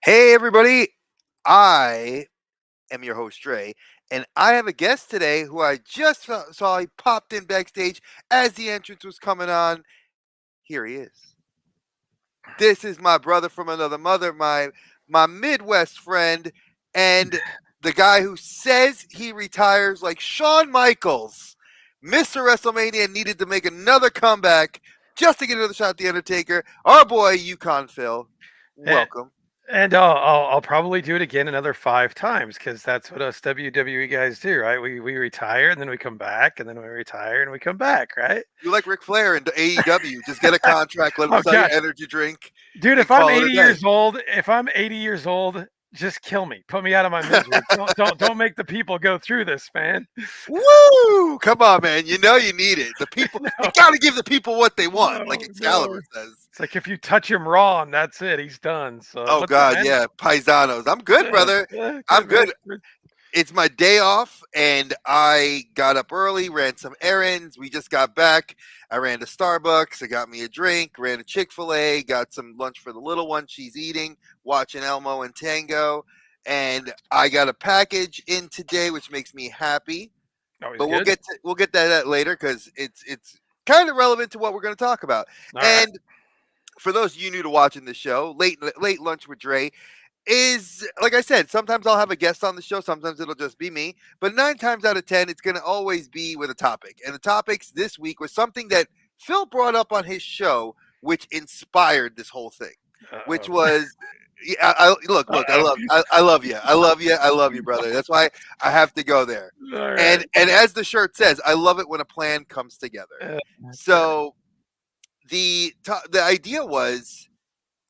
Hey, everybody. I am your host, Dre, and I have a guest today who I just saw. He popped in backstage as the entrance was coming on. Here he is. This is my brother from another mother, my Midwest friend, and the guy who says he retires like Shawn Michaels. Mr. WrestleMania needed to make another comeback just to get another shot at The Undertaker. Our boy, Yukon Phil. And, Welcome. and I'll probably do it again another 5 times because that's what us WWE guys do, right? We retire and then we come back and then we retire and we come back, right? You like Ric Flair in AEW. Just get a contract, let him Oh sell your gosh, energy drink, dude, and if I'm call it a 80 day. years old, just kill me, put me out of my misery. Don't make the people go through this, man. Woo! Come on, man. You know you need it. The people, you No, got to give the people what they want, like no. Excalibur says. It's like if you touch him raw and that's it, he's done. So Oh, what's up, God, man? yeah. Paisanos. I'm good, Yeah, brother. yeah, I'm good, man. good. It's my day off, and I got up early, ran some errands. We just got back. I ran to Starbucks. I got me a drink, ran to Chick-fil-A, got some lunch for the little one. She's eating, watching Elmo and Tango. And I got a package in today, which makes me happy. Always But we'll good. get to that later because it's kind of relevant to what we're going to talk about. All right. And for those of you new to watching the show, late lunch with Dre is like I said. Sometimes I'll have a guest on the show. Sometimes it'll just be me. But 9 times out of 10, it's going to always be with a topic. And the topics this week was something that Phil brought up on his show, which inspired this whole thing. Which Uh-oh. was yeah, look. Uh-oh. I love you. I love you. I love you, brother. That's why I have to go there. All right. And as the shirt says, I love it when a plan comes together. Okay. So the idea was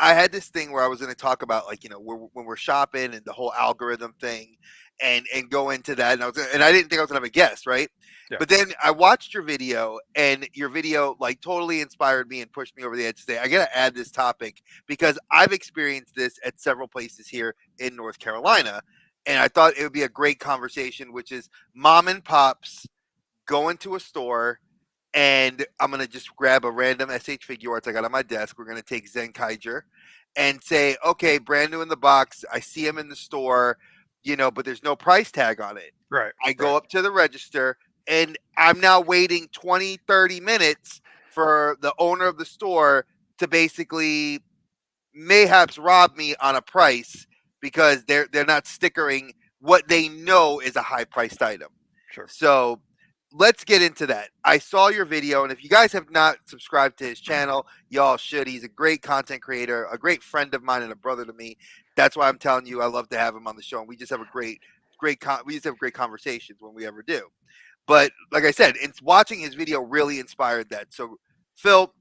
I had this thing where I was going to talk about like when we're shopping and the whole algorithm thing, and go into that. And I didn't think I was going to have a guest, right? Yeah. But then I watched your video, and your video like totally inspired me and pushed me over the edge to say I got to add this topic because I've experienced this at several places here in North Carolina, and I thought it would be a great conversation, which is mom and pops going to a store, and I'm gonna just grab a random SH figure arts I got on my desk. We're gonna take Zenkaiger and say, okay, brand new in the box. I see him in the store, but there's no price tag on it. Right. I Right. go up to the register, and I'm now waiting 20, 30 minutes for the owner of the store to basically mayhaps rob me on a price because they're not stickering what they know is a high priced item. Sure. So let's get into that. I saw your video, and if you guys have not subscribed to his channel, y'all should. He's a great content creator, a great friend of mine, and a brother to me. That's why I'm telling you, I love to have him on the show, and we just have a we just have great conversations when we ever do. But like I said, it's watching his video really inspired that. So, Phil,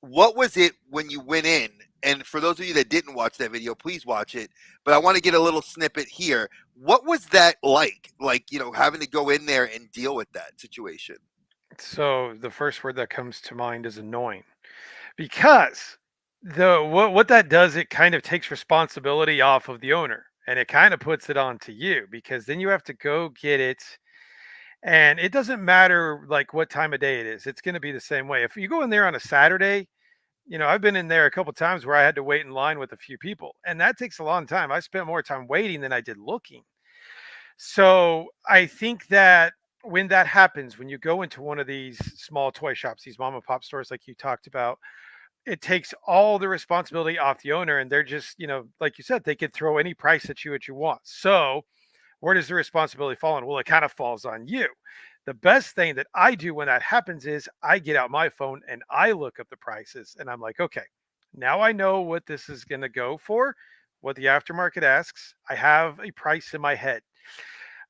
what was it when you went in? And for those of you that didn't watch that video, please watch it. But I want to get a little snippet here. What was that like? Like, having to go in there and deal with that situation. So the first word that comes to mind is annoying because what that does, it kind of takes responsibility off of the owner and it kind of puts it onto you because then you have to go get it. And it doesn't matter like what time of day it is. It's going to be the same way. If you go in there on a Saturday, I've been in there a couple times where I had to wait in line with a few people, and that takes a long time. I spent more time waiting than I did looking. So I think that when that happens, when you go into one of these small toy shops, these mom and pop stores, like you talked about, it takes all the responsibility off the owner, and they're just, like you said, they could throw any price at you want. So where does the responsibility fall on? Well, it kind of falls on you. The best thing that I do when that happens is I get out my phone and I look up the prices and I'm like, okay, now I know what this is going to go for, what the aftermarket asks. I have a price in my head.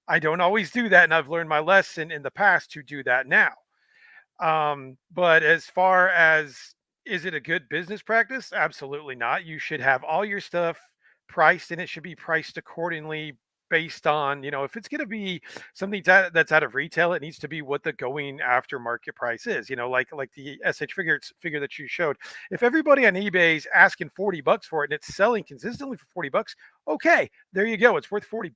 I don't always do that. And I've learned my lesson in the past to do that now. But as far as is it a good business practice? Absolutely not. You should have all your stuff priced and it should be priced accordingly based on, if it's going to be something that's out of retail, it needs to be what the going after market price is, like the SH figure that you showed. If everybody on eBay is asking $40 for it and it's selling consistently for $40, okay, there you go. It's worth $40.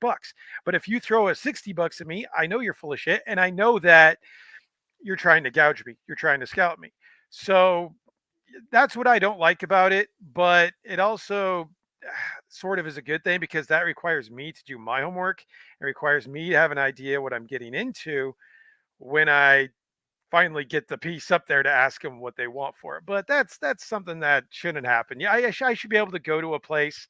But if you throw a $60 at me, I know you're full of shit. And I know that you're trying to gouge me. You're trying to scalp me. So that's what I don't like about it. But it also, sort of is a good thing because that requires me to do my homework. It requires me to have an idea what I'm getting into when I finally get the piece up there to ask them what they want for it. But that's something that shouldn't happen. Yeah, I should be able to go to a place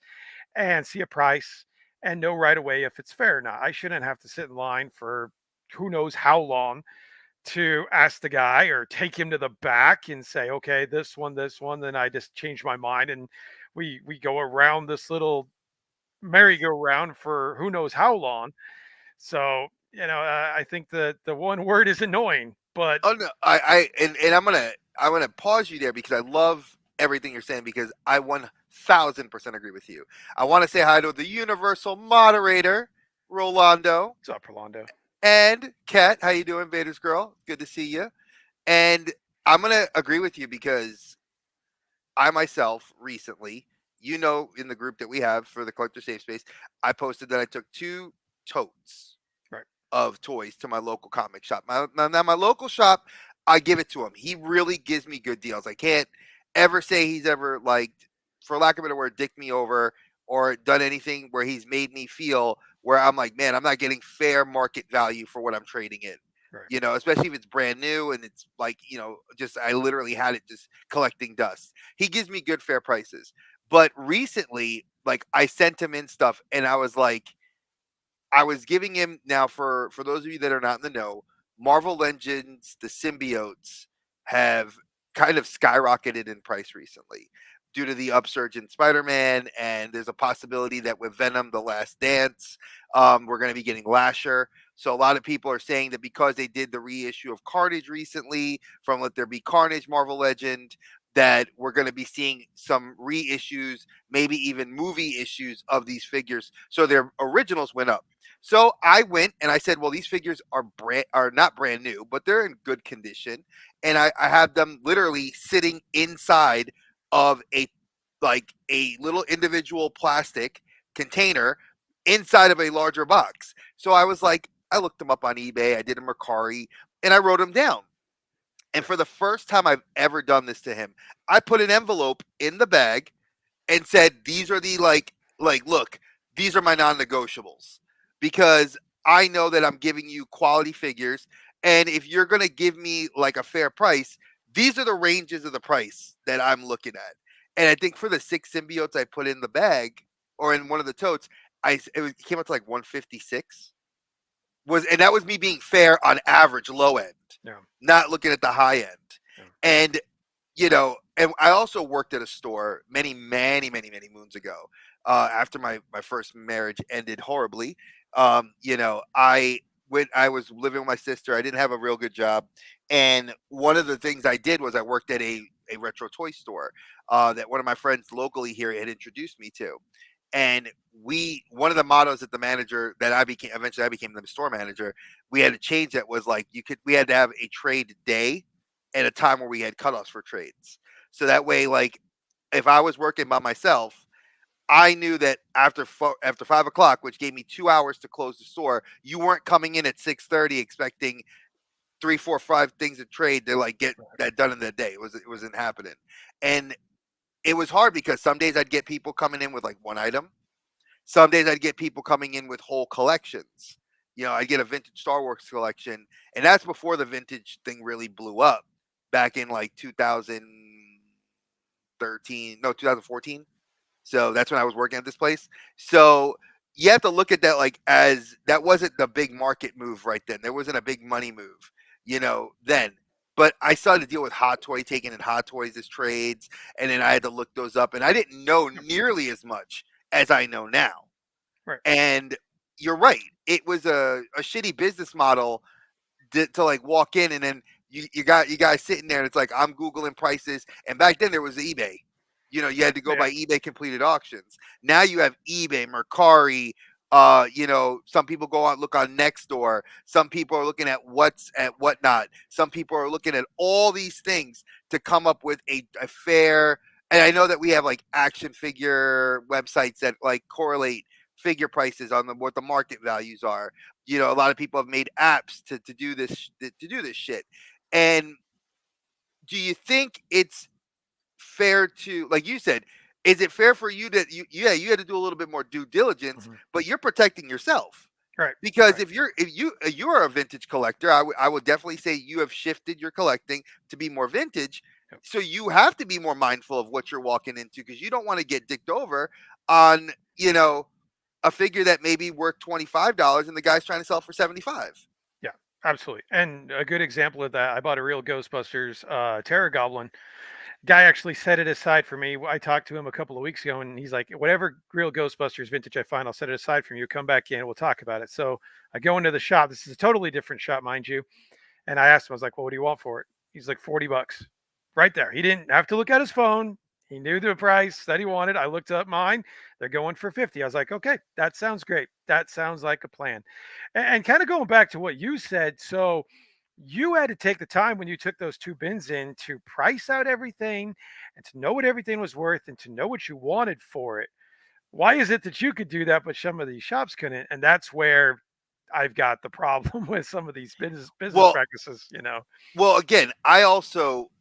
and see a price and know right away if it's fair or not. I shouldn't have to sit in line for who knows how long to ask the guy or take him to the back and say, okay, this one. Then I just change my mind and we go around this little merry-go-round for who knows how long. So I think the one word is annoying, but Oh no, and I'm gonna pause you there because I love everything you're saying because I 1000% agree with you. I want to say hi to the universal moderator, Rolando, what's up, Rolando? and Kat. How you doing, Vader's girl? Good to see you. And I'm gonna agree with you because I myself recently, in the group that we have for the collector safe space, I posted that I took 2 totes Right. of toys to my local comic shop. Now my local shop, I give it to him. He really gives me good deals. I can't ever say he's ever like, for lack of a better word, dicked me over or done anything where he's made me feel where I'm like, man, I'm not getting fair market value for what I'm trading in. Right. Especially if it's brand new and it's like, just I literally had it just collecting dust. He gives me good fair prices. But recently, like I sent him in stuff and I was giving him now for those of you that are not in the know, Marvel Legends, the symbiotes have kind of skyrocketed in price recently due to the upsurge in Spider-Man, and there's a possibility that with Venom: The Last Dance, we're going to be getting Lasher. So a lot of people are saying that because they did the reissue of Carnage recently from Let There Be Carnage Marvel Legend, that we're going to be seeing some reissues, maybe even movie issues of these figures. So their originals went up. So I went and I said, well, these figures are not brand new, but they're in good condition. And I have them literally sitting inside of a little individual plastic container inside of a larger box. So I was like, I looked them up on eBay, I did a Mercari, and I wrote them down. And for the first time I've ever done this to him, I put an envelope in the bag and said, "These are the look, these are my non-negotiables because I know that I'm giving you quality figures, and if you're gonna give me like a fair price, these are the ranges of the price that I'm looking at." And I think for the 6 symbiotes I put in the bag or in one of the totes, it came out to like 156 and that was me being fair on average low end, Yeah. not looking at the high end. Yeah. And and I also worked at a store many, many, many, many moons ago. After my first marriage ended horribly, I was living with my sister. I didn't have a real good job, and one of the things I did was I worked at a retro toy store that one of my friends locally here had introduced me to. And one of the mottos that the manager that I became eventually I became the store manager, we had to change that was like we had to have a trade day at a time where we had cutoffs for trades. So that way, like if I was working by myself, I knew that after 5 o'clock, which gave me 2 hours to close the store, you weren't coming in at 6:30 expecting three, four, 5 things to trade to like get that done in the day. It wasn't happening, and it was hard because some days I'd get people coming in with like one item. Some days I'd get people coming in with whole collections. I'd get a vintage Star Wars collection, and that's before the vintage thing really blew up back in like 2013, no, 2014. So that's when I was working at this place. So you have to look at that like as that wasn't the big market move right then. There wasn't a big money move, then. But I started to deal with Hot Toy taking in Hot Toys as trades, and then I had to look those up, and I didn't know nearly as much as I know now. Right. And you're right. It was a shitty business model to like walk in and then you got you guys sitting there and it's like I'm Googling prices. And back then there was eBay. You had to go Yeah. by eBay completed auctions. Now you have eBay, Mercari. Some people go out look on Nextdoor. Some people are looking at what's at whatnot. Some people are looking at all these things to come up with a fair. And I know that we have like action figure websites that like correlate figure prices on what the market values are. A lot of people have made apps to do this shit. And do you think it's fair to, like you said, is it fair for you to you had to do a little bit more due diligence, Mhm. but you're protecting yourself. Right. Because Right. if you are a vintage collector, I would definitely say you have shifted your collecting to be more vintage. Yep. So you have to be more mindful of what you're walking into because you don't want to get dicked over on, a figure that may be worth $25 and the guy's trying to sell for 75. Yeah, absolutely. And a good example of that, I bought a real Ghostbusters Terror Goblin. Guy actually set it aside for me. I talked to him a couple of weeks ago, and he's like, "Whatever real Ghostbusters vintage I find, I'll set it aside from you. Come back in, we'll talk about it." So I go into the shop. This is a totally different shop, mind you. And I asked him, I was like, "Well, what do you want for it?" He's like, $40, right there. He didn't have to look at his phone. He knew the price that he wanted. I looked up mine. They're going for 50. I was like, "Okay, that sounds great. That sounds like a plan." And kind of going back to what you said, so you had to take the time when you took those two bins in to price out everything and to know what everything was worth and to know what you wanted for it. Why is it that you could do that, but some of these shops couldn't? And that's where I've got the problem with some of these business Well, practices, you know. well, again, I also,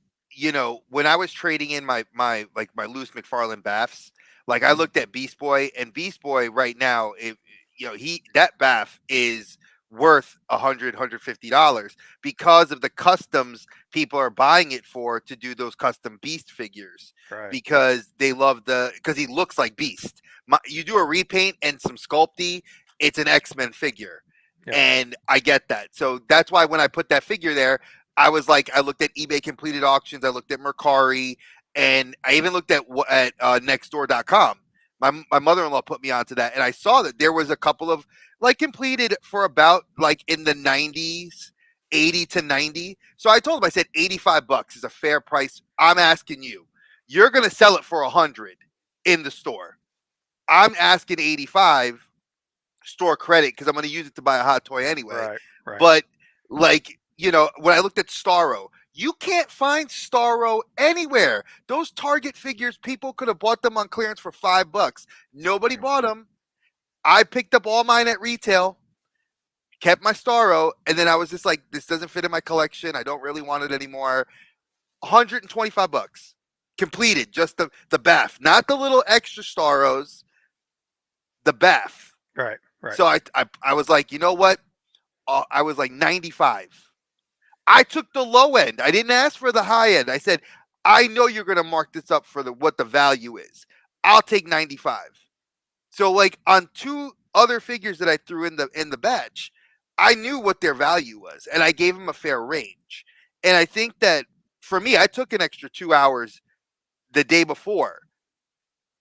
when I was trading in my loose McFarlane baths, like I Mhm. looked at Beast Boy, and Beast Boy right now, if he that bath is worth $150 because of the customs people are buying it for to do those custom Beast figures Right. because they love because he looks like Beast. You do a repaint and some sculpty, it's an X-Men figure. Yeah. And I get that. So that's why when I put that figure there, I was like, I looked at eBay completed auctions, I looked at Mercari, and I even looked at nextdoor.com. My mother-in-law put me onto that, and I saw that there was a couple of like completed for about like in the 90s, 80 to 90. So I told him, I said $85 is a fair price. I'm asking you. You're gonna sell it for 100 in the store. I'm asking 85 store credit because I'm going to use it to buy a hot toy anyway. Right. Right. But like, when I looked at Starro, you can't find Starro anywhere. Those Target figures, people could have bought them on clearance for $5. Nobody Yeah. bought them. I picked up all mine at retail, kept my Starro, and then I was just like, this doesn't fit in my collection. I don't really want it anymore. $125 completed, just the bath, not the little extra Starros, the bath. Right. Right. So I was like, you know what? I was like 95. I took the low end. I didn't ask for the high end. I said, I know you're going to mark this up for what the value is. I'll take 95. So like on two other figures that I threw in the batch, I knew what their value was and I gave them a fair range. And I think that for me, I took an extra 2 hours the day before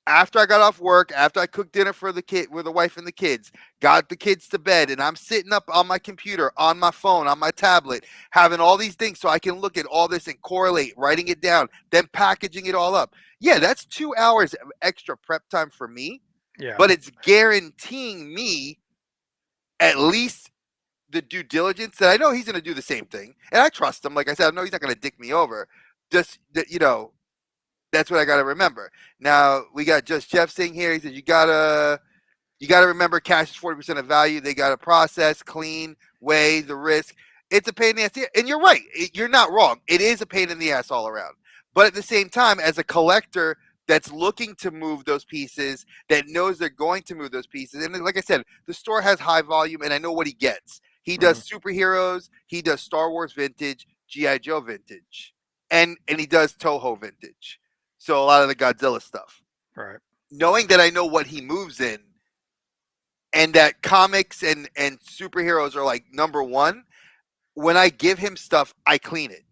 after I got off work, after I cooked dinner for the wife and the kids, got the kids to bed, and I'm sitting up on my computer, on my phone, on my tablet, having all these things so I can look at all this and correlate, writing it down, then packaging it all up. Yeah, that's 2 hours of extra prep time for me, Yeah. but it's guaranteeing me at least the due diligence that I know he's going to do the same thing, and I trust him. Like I said, I know he's not going to dick me over. Just that's what I got to remember. Now we got Just Jeff saying here. He said you gotta remember cash is 40% of value. They got to process, clean, weigh the risk. It's a pain in the ass, and you're right. You're not wrong. It is a pain in the ass all around. But at the same time, as a collector that's looking to move those pieces, that knows they're going to move those pieces, and like I said, the store has high volume, and I know what he gets. He Mhm. does superheroes. He does Star Wars vintage, GI Joe vintage, and he does Toho vintage. So a lot of the Godzilla stuff. Right. Knowing that I know what he moves in and that comics and superheroes are like number one, when I give him stuff, I clean it.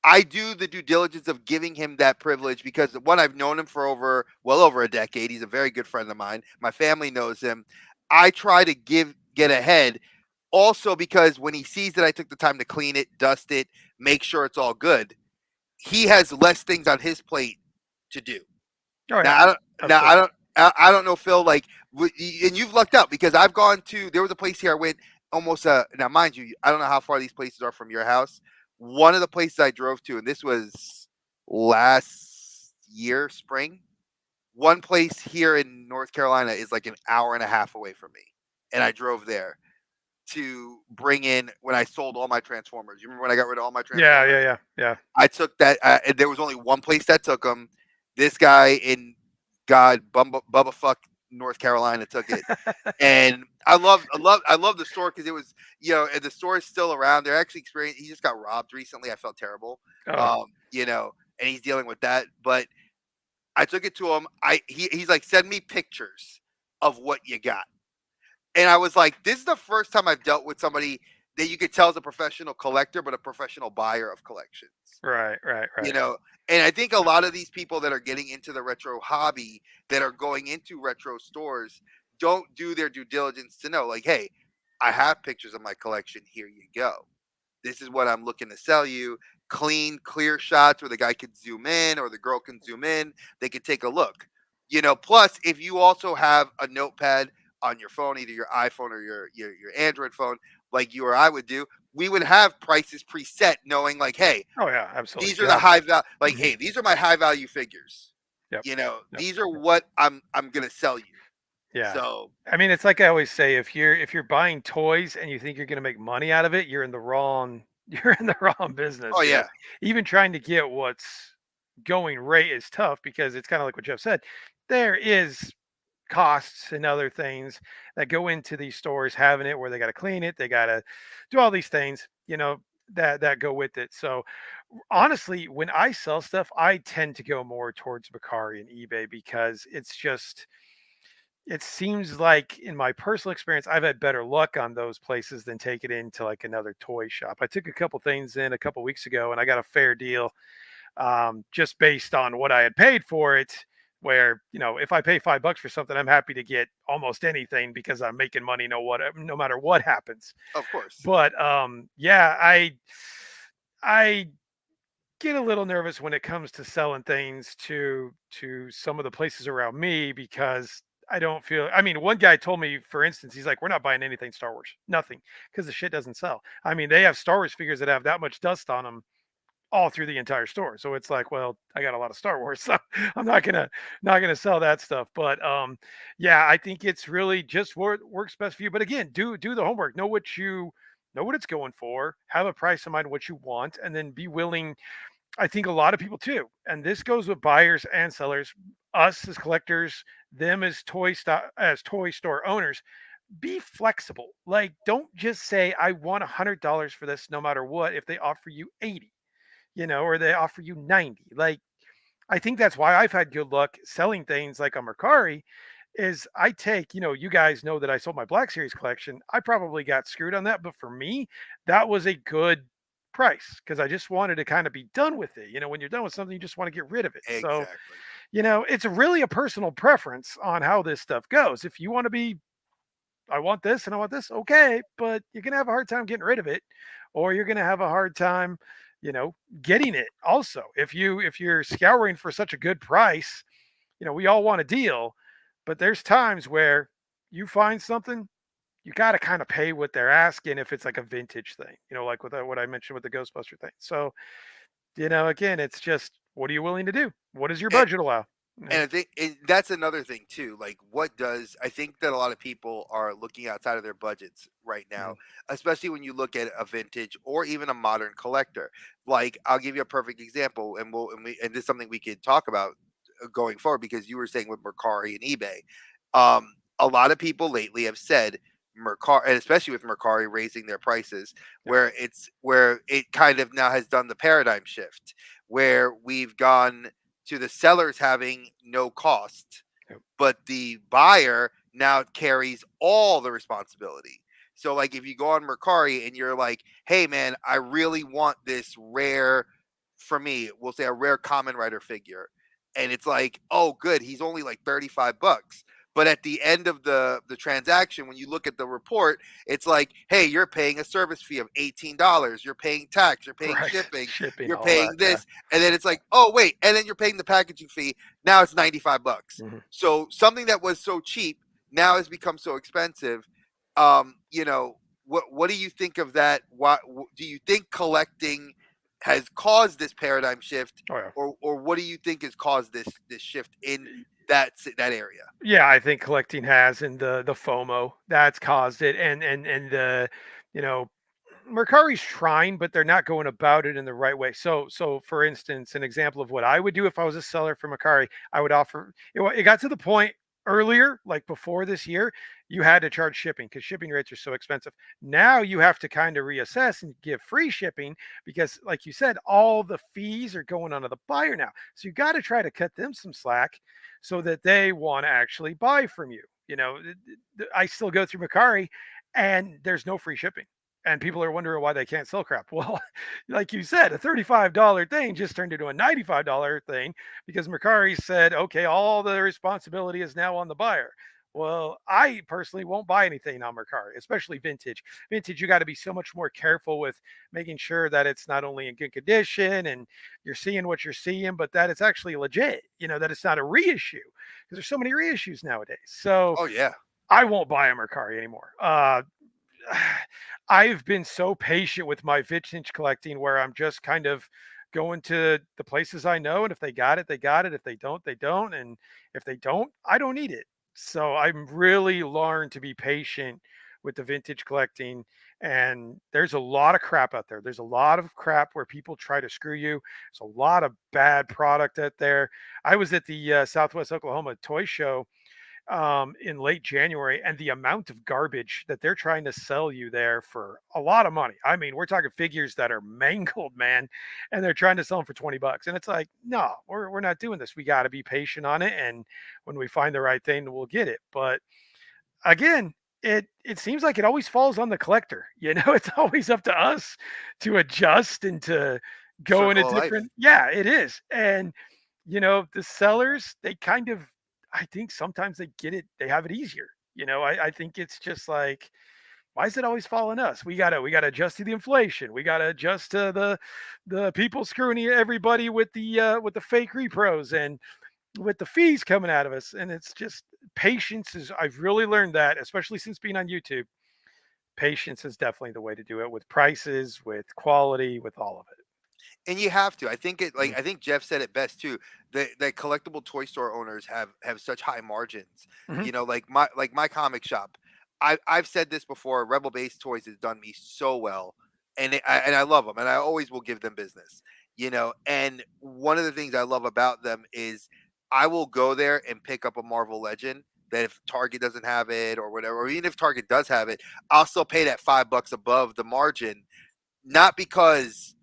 I do the due diligence of giving him that privilege because one, I've known him for well over a decade. He's a very good friend of mine. My family knows him. I try to get ahead also because when he sees that I took the time to clean it, dust it, make sure it's all good, he has less things on his plate to do. Oh yeah. Now I don't. Now I Absolutely. don't. I don't know, Phil. Like, and you've lucked out because I've gone to. There was a place here I went almost. Now, mind you, I don't know how far these places are from your house. One of the places I drove to, and this was last year, spring. One place here in North Carolina is like an hour and a half away from me, and I drove there to bring in when I sold all my Transformers. You remember when I got rid of all my Yeah. Transformers? Yeah. Yeah. Yeah. I took that, and there was only one place that took them. This guy in God, Bubba fuck North Carolina took it. And I love the store because it was, and the store is still around. They're actually experiencing. He just got robbed recently. I felt terrible. Oh, And he's dealing with that. But I took it to him. He's like, send me pictures of what you got. And I was like, this is the first time I've dealt with somebody that you could tell is a professional collector, but a professional buyer of collections. right, right, You right. know, and I think a lot of these people that are getting into the retro hobby, that are going into retro stores, don't do their due diligence to know, like, hey, I have pictures of my collection. Here you go. This is what I'm looking to sell you. Clean, clear shots where the guy can zoom in or the girl can zoom in. They can take a look. Plus, if you also have a notepad on your phone, either your iPhone or your Android phone, like you or I would do, we would have prices preset, knowing like, hey, Oh yeah, absolutely. these are You the have to. high value. Like, Mhm. hey, these are my high value figures. Yep. Yep. These are what I'm gonna sell you. Yeah. So, I mean, it's like I always say, if you're buying toys and you think you're going to make money out of it, you're in the wrong you're in the wrong business. oh yeah, Even trying to get what's going rate is tough because it's kind of like what Jeff said. There is costs and other things that go into these stores having it where they got to clean it, they got to do all these things, that go with it. So honestly, when I sell stuff, I tend to go more towards Bakari and eBay because it seems like in my personal experience, I've had better luck on those places than take it into like another toy shop. I took a couple things in a couple weeks ago and I got a fair deal, just based on what I had paid for it. Where if I pay $5 for something, I'm happy to get almost anything because I'm making money no matter what happens. of course. But yeah, I get a little nervous when it comes to selling things to some of the places around me because I don't feel. I mean, one guy told me, for instance, he's like, "We're not buying anything Star Wars, nothing, because the shit doesn't sell." I mean, they have Star Wars figures that have that much dust on them all through the entire store. So it's like, well, I got a lot of Star Wars, so I'm not gonna sell that stuff. But yeah, I think it's really just what works best for you. But again, do the homework, know what it's going for, have a price in mind what you want, and then be willing. I think a lot of people too, and this goes with buyers and sellers, us as collectors, them as toy store owners. Be flexible. Like, don't just say I want $100 for this, no matter what. If they offer you 80, or they offer you 90, like I think that's why I've had good luck selling things like on Mercari. Is I take, you guys know that I sold my Black Series collection. I probably got screwed on that, but for me, that was a good price because I just wanted to kind of be done with it. When you're done with something, you just want to get rid of it. So, Exactly. it's really a personal preference on how this stuff goes. If you want to be, I want this and I want this, okay, but you're gonna have a hard time getting rid of it, or you're gonna have a hard time, you know, getting it. Also, if you're scouring for such a good price, we all want a deal, but there's times where you find something, you got to kind of pay what they're asking if it's like a vintage thing, like with what I mentioned with the Ghostbuster thing. So, again, it's just what are you willing to do? What does your And, budget allow? and I think that's another thing too. Like, what does I think that a lot of people are looking outside of their budgets right now, Mhm. especially when you look at a vintage or even a modern collector. Like, I'll give you a perfect example, and this is something we could talk about going forward because you were saying with Mercari and eBay. A lot of people lately have said Mercari, and especially with Mercari raising their prices, Yep. where it kind of now has done the paradigm shift, where we've gone to the sellers having no cost, Yep. but the buyer now carries all the responsibility. So, like, if you go on Mercari and you're like, "Hey, man, I really want this rare," for me, we'll say a rare common writer figure, and it's like, "Oh, good, he's only like $35." But at the end of the transaction, when you look at the report, it's like, "Hey, you're paying a service fee of $18. You're paying tax. You're paying Right. shipping. Shipping, You're all that. paying Yeah. this." And then it's like, "Oh, wait," and then you're paying the packaging fee. Now it's $95. Mhm. So something that was so cheap now has become so expensive. What do you think of that? Do you think collecting has caused this paradigm shift, Oh, yeah. or what do you think has caused this shift in that area? Yeah, I think collecting has, and the FOMO that's caused it, and the, you know, Mercari's trying, but they're not going about it in the right way. So for instance, an example of what I would do if I was a seller for Mercari, I would offer. It got to the point earlier, like before this year, you had to charge shipping because shipping rates are so expensive. Now you have to kind of reassess and give free shipping because, like you said, all the fees are going onto the buyer now. So you got to try to cut them some slack so that they want to actually buy from you. I still go through Mercari and there's no free shipping. And people are wondering why they can't sell crap. Well, like you said, a $35 thing just turned into a $95 thing because Mercari said, okay, all the responsibility is now on the buyer. Well, I personally won't buy anything on Mercari, especially vintage. Vintage, you got to be so much more careful with making sure that it's not only in good condition and you're seeing what you're seeing, but that it's actually legit, that it's not a reissue because there's so many reissues nowadays. So Oh yeah. I won't buy a Mercari anymore. I've been so patient with my vintage collecting where I'm just kind of going to the places I know. And if they got it, they got it. If they don't, they don't. And if they don't, I don't need it. So I'm really learned to be patient with the vintage collecting. And there's a lot of crap out there. There's a lot of crap where people try to screw you. There's a lot of bad product out there. I was at the Southwest Oklahoma Toy Show in late January, and the amount of garbage that they're trying to sell you there for a lot of money. I mean, we're talking figures that are mangled, man, and they're trying to sell them for $20. And it's like, no, we're not doing this. We got to be patient on it. And when we find the right thing, we'll get it. But again, it seems like it always falls on the collector. It's always up to us to adjust and to go in a Circle of life. different, yeah, it is. And the sellers, they kind of, I think sometimes they get it, they have it easier. I think it's just like, why is it always falling us? We gotta adjust to the inflation. We gotta adjust to the people screwing everybody with the fake repros and with the fees coming out of us. And it's just patience is, I've really learned that, especially since being on YouTube. Patience is definitely the way to do it with prices, with quality, with all of it. And you have to. I think it Mhm. like I think Jeff said it best too. The collectible toy store owners have such high margins. Mhm. Like my comic shop. I've said this before. Rebel Base Toys has done me so well, and I love them, and I always will give them business. And one of the things I love about them is I will go there and pick up a Marvel Legend that if Target doesn't have it or whatever, or even if Target does have it, I'll still pay that $5 above the margin, not because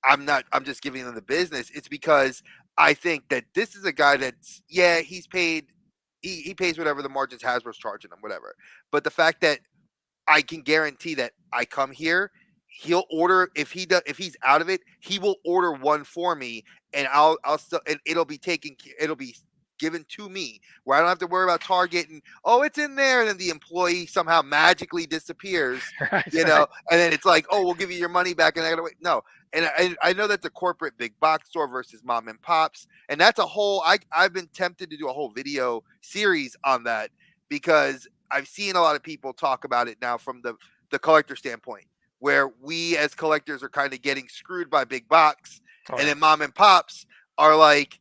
I'm just giving them the business. It's because I think that this is a guy that's, yeah, he's paid he pays whatever the margins Hasbro's charging him, whatever. But the fact that I can guarantee that I come here, he'll order if he's out of it, he will order one for me, and I'll still, and it'll be given to me where I don't have to worry about Target and, oh, it's in there, and then the employee somehow magically disappears, Right, right. and then it's like, oh, we'll give you your money back, and I gotta wait. No, and I know that's a corporate big box store versus mom and pops, and that's a whole. I've been tempted to do a whole video series on that because I've seen a lot of people talk about it now from the collector standpoint, where we as collectors are kind of getting screwed by big box, Oh and yeah. then mom and pops are like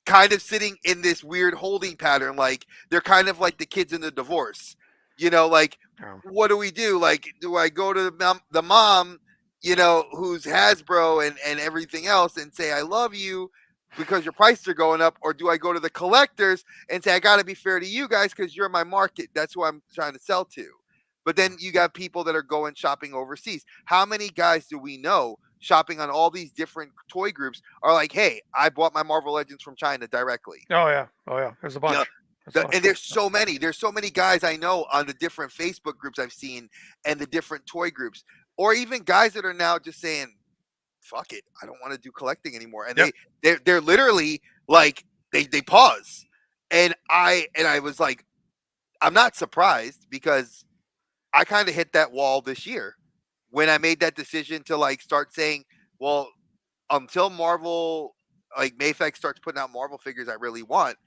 kind of sitting in this weird holding pattern, like they're kind of like the kids in the divorce. Like, Um, what do we do? Like, do I go to the mom, who's Hasbro and everything else, and say I love you because your prices are going up, or do I go to the collectors and say I got to be fair to you guys because you're my market? That's who I'm trying to sell to. But then you got people that are going shopping overseas. How many guys do we know shopping on all these different toy groups are like, hey, I bought my Marvel Legends from China directly. oh yeah. Oh yeah. There's a You know, bunch. There's a bunch. and there's so many. There's so many guys I know on the different Facebook groups I've seen and the different toy groups, or even guys that are now just saying, "Fuck it, I don't want to do collecting anymore." And Yep. they're literally like they pause, and I was like, I'm not surprised because I kind of hit that wall this year when I made that decision to like start saying, well, until Marvel, like Mayfag starts putting out Marvel figures I really want,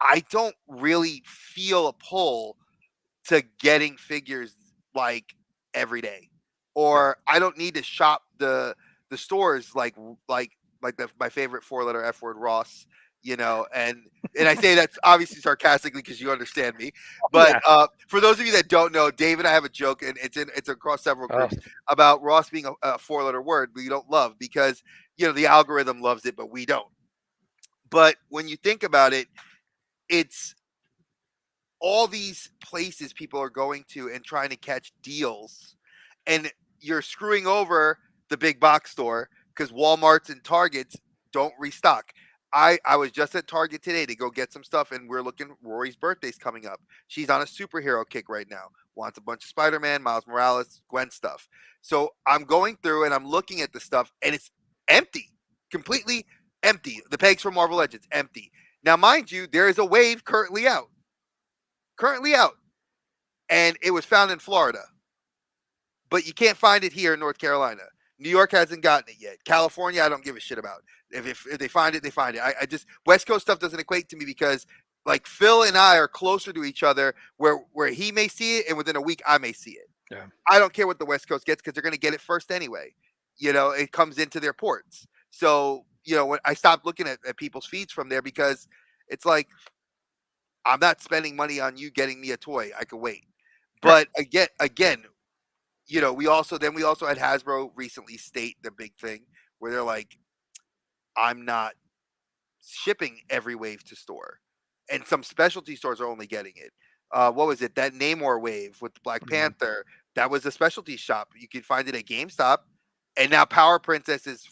I don't really feel a pull to getting figures like every day, Yeah. or I don't need to shop the stores like my favorite four letter F word Ross. and I say that's obviously sarcastically because you understand me. But Yeah. for those of you that don't know, Dave and I have a joke, and it's across several Oh, groups about Ross being a four-letter word we don't love because the algorithm loves it, but we don't. But when you think about it, it's all these places people are going to and trying to catch deals, and you're screwing over the big box store because Walmart's and Targets don't restock. I was just at Target today to go get some stuff, and we're looking. Rory's birthday's coming up. She's on a superhero kick right now. Wants a bunch of Spider-Man, Miles Morales, Gwen stuff. So I'm going through and I'm looking at the stuff, and it's empty, completely empty. The pegs from Marvel Legends empty. Now, mind you, there is a wave currently out, and it was found in Florida, but you can't find it here in North Carolina. New York hasn't gotten it yet. California, I don't give a shit about. If they find it, they find it. I just West Coast stuff doesn't equate to me because like Phil and I are closer to each other, where he may see it, and within a week I may see it. yeah. I don't care what the West Coast gets because they're going to get it first anyway. It comes into their ports. So when I stopped looking at people's feeds from there because it's like I'm not spending money on you getting me a toy. I could wait. Right. But again, we also had Hasbro recently state the big thing where they're like, I'm not shipping every wave to store, and some specialty stores are only getting it. What was it? That Namor wave with the Black Mhm. Panther. That was a specialty shop. You could find it at GameStop, and now Power Princess is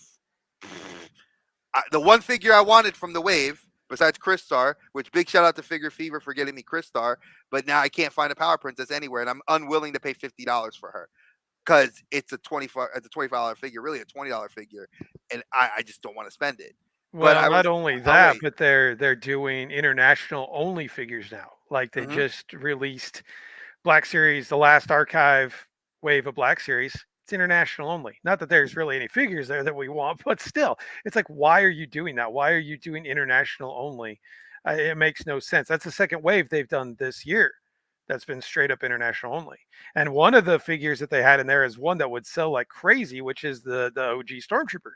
the one figure I wanted from the wave. Besides Crystar, which big shout out to Figure Fever for getting me Crystar, but now I can't find a Power Princess anywhere, and I'm unwilling to pay $50 for her because it's a $25 figure, really a $20 figure, and I just don't want to spend it. But Well, not only I'll that, wait. but they're doing international only figures now. Like they Hmm. just released Black Series, the last archive wave of Black Series. It's international only. Not that there's really any figures there that we want, but still, it's like, why are you doing that? Why are you doing international only? It makes no sense. That's the second wave they've done this year. That's been straight up international only. And one of the figures that they had in there is one that would sell like crazy, which is the OG Stormtrooper.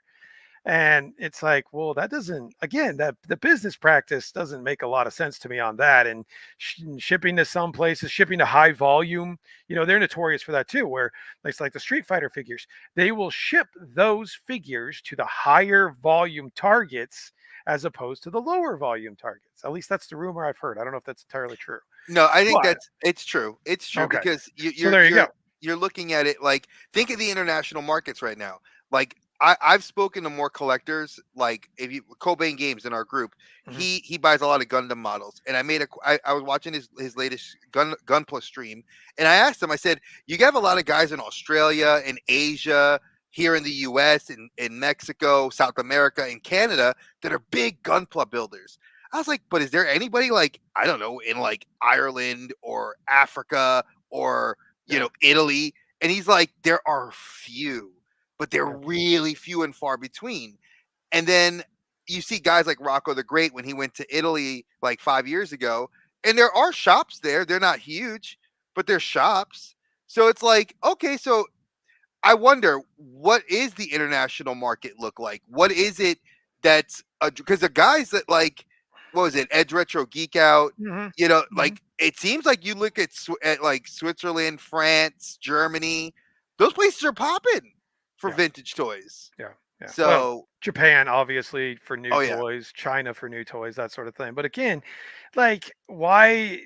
And it's like, well, that doesn't, again, that the business practice doesn't make a lot of sense to me on that. And shipping to some places, shipping to high volume, they're notorious for that too, where it's like the Street Fighter figures, they will ship those figures to the higher volume targets as opposed to the lower volume targets. At least that's the rumor I've heard. I don't know if that's entirely true. No, I think But it's true. It's true okay. because So there you go. you're looking at it like think of the international markets right now. Like I've spoken to more collectors. Like if you Cobain Games in our group, Mhm. he buys a lot of Gundam models, and I was watching his latest Gunpla stream, and I asked him. I said, "You have a lot of guys in Australia, in Asia, here in the U.S., in Mexico, South America, and Canada that are big Gunpla builders." I was like, but is there anybody like, I don't know, in like Ireland or Africa or, Yeah. Italy? And he's like, there are few, but they're Yeah. really few and far between. And then you see guys like Rocco the Great when he went to Italy like 5 years ago, and there are shops there. They're not huge, but they're shops. So it's like, okay, so I wonder what is the international market look like? What is it that's because the guys that like what was it Edge Retro Geek Out, Mhm. Mhm. like it seems like you look at like Switzerland, France, Germany, those places are popping for Yeah. vintage toys. Yeah, yeah. Well, So Japan obviously for new oh yeah, toys, China for new toys, that sort of thing. But again, like why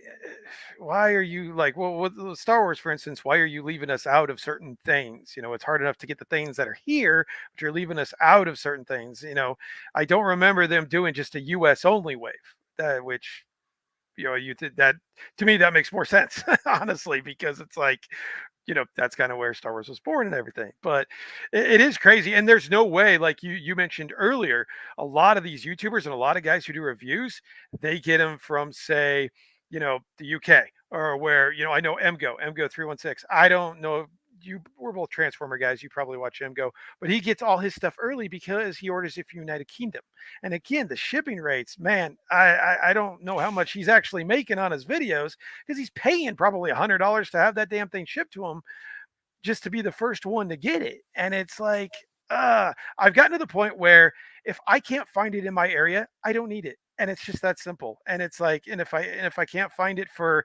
are you like well with Star Wars for instance, why are you leaving us out of certain things? It's hard enough to get the things that are here, but you're leaving us out of certain things. I don't remember them doing just a US only wave. Which you did that to me that makes more sense honestly because it's like that's kind of where Star Wars was born and everything. But it is crazy, and there's no way, like you mentioned earlier, a lot of these YouTubers and a lot of guys who do reviews, they get them from say, the UK or where I know MGO 316. I don't know. We're both Transformer guys. You probably watch MGO, but he gets all his stuff early because he orders it from United Kingdom. And again, the shipping rates, man, I don't know how much he's actually making on his videos because he's paying probably $100 to have that damn thing shipped to him just to be the first one to get it. And it's like, I've gotten to the point where if I can't find it in my area, I don't need it. And it's just that simple. And it's like, and if I can't find it for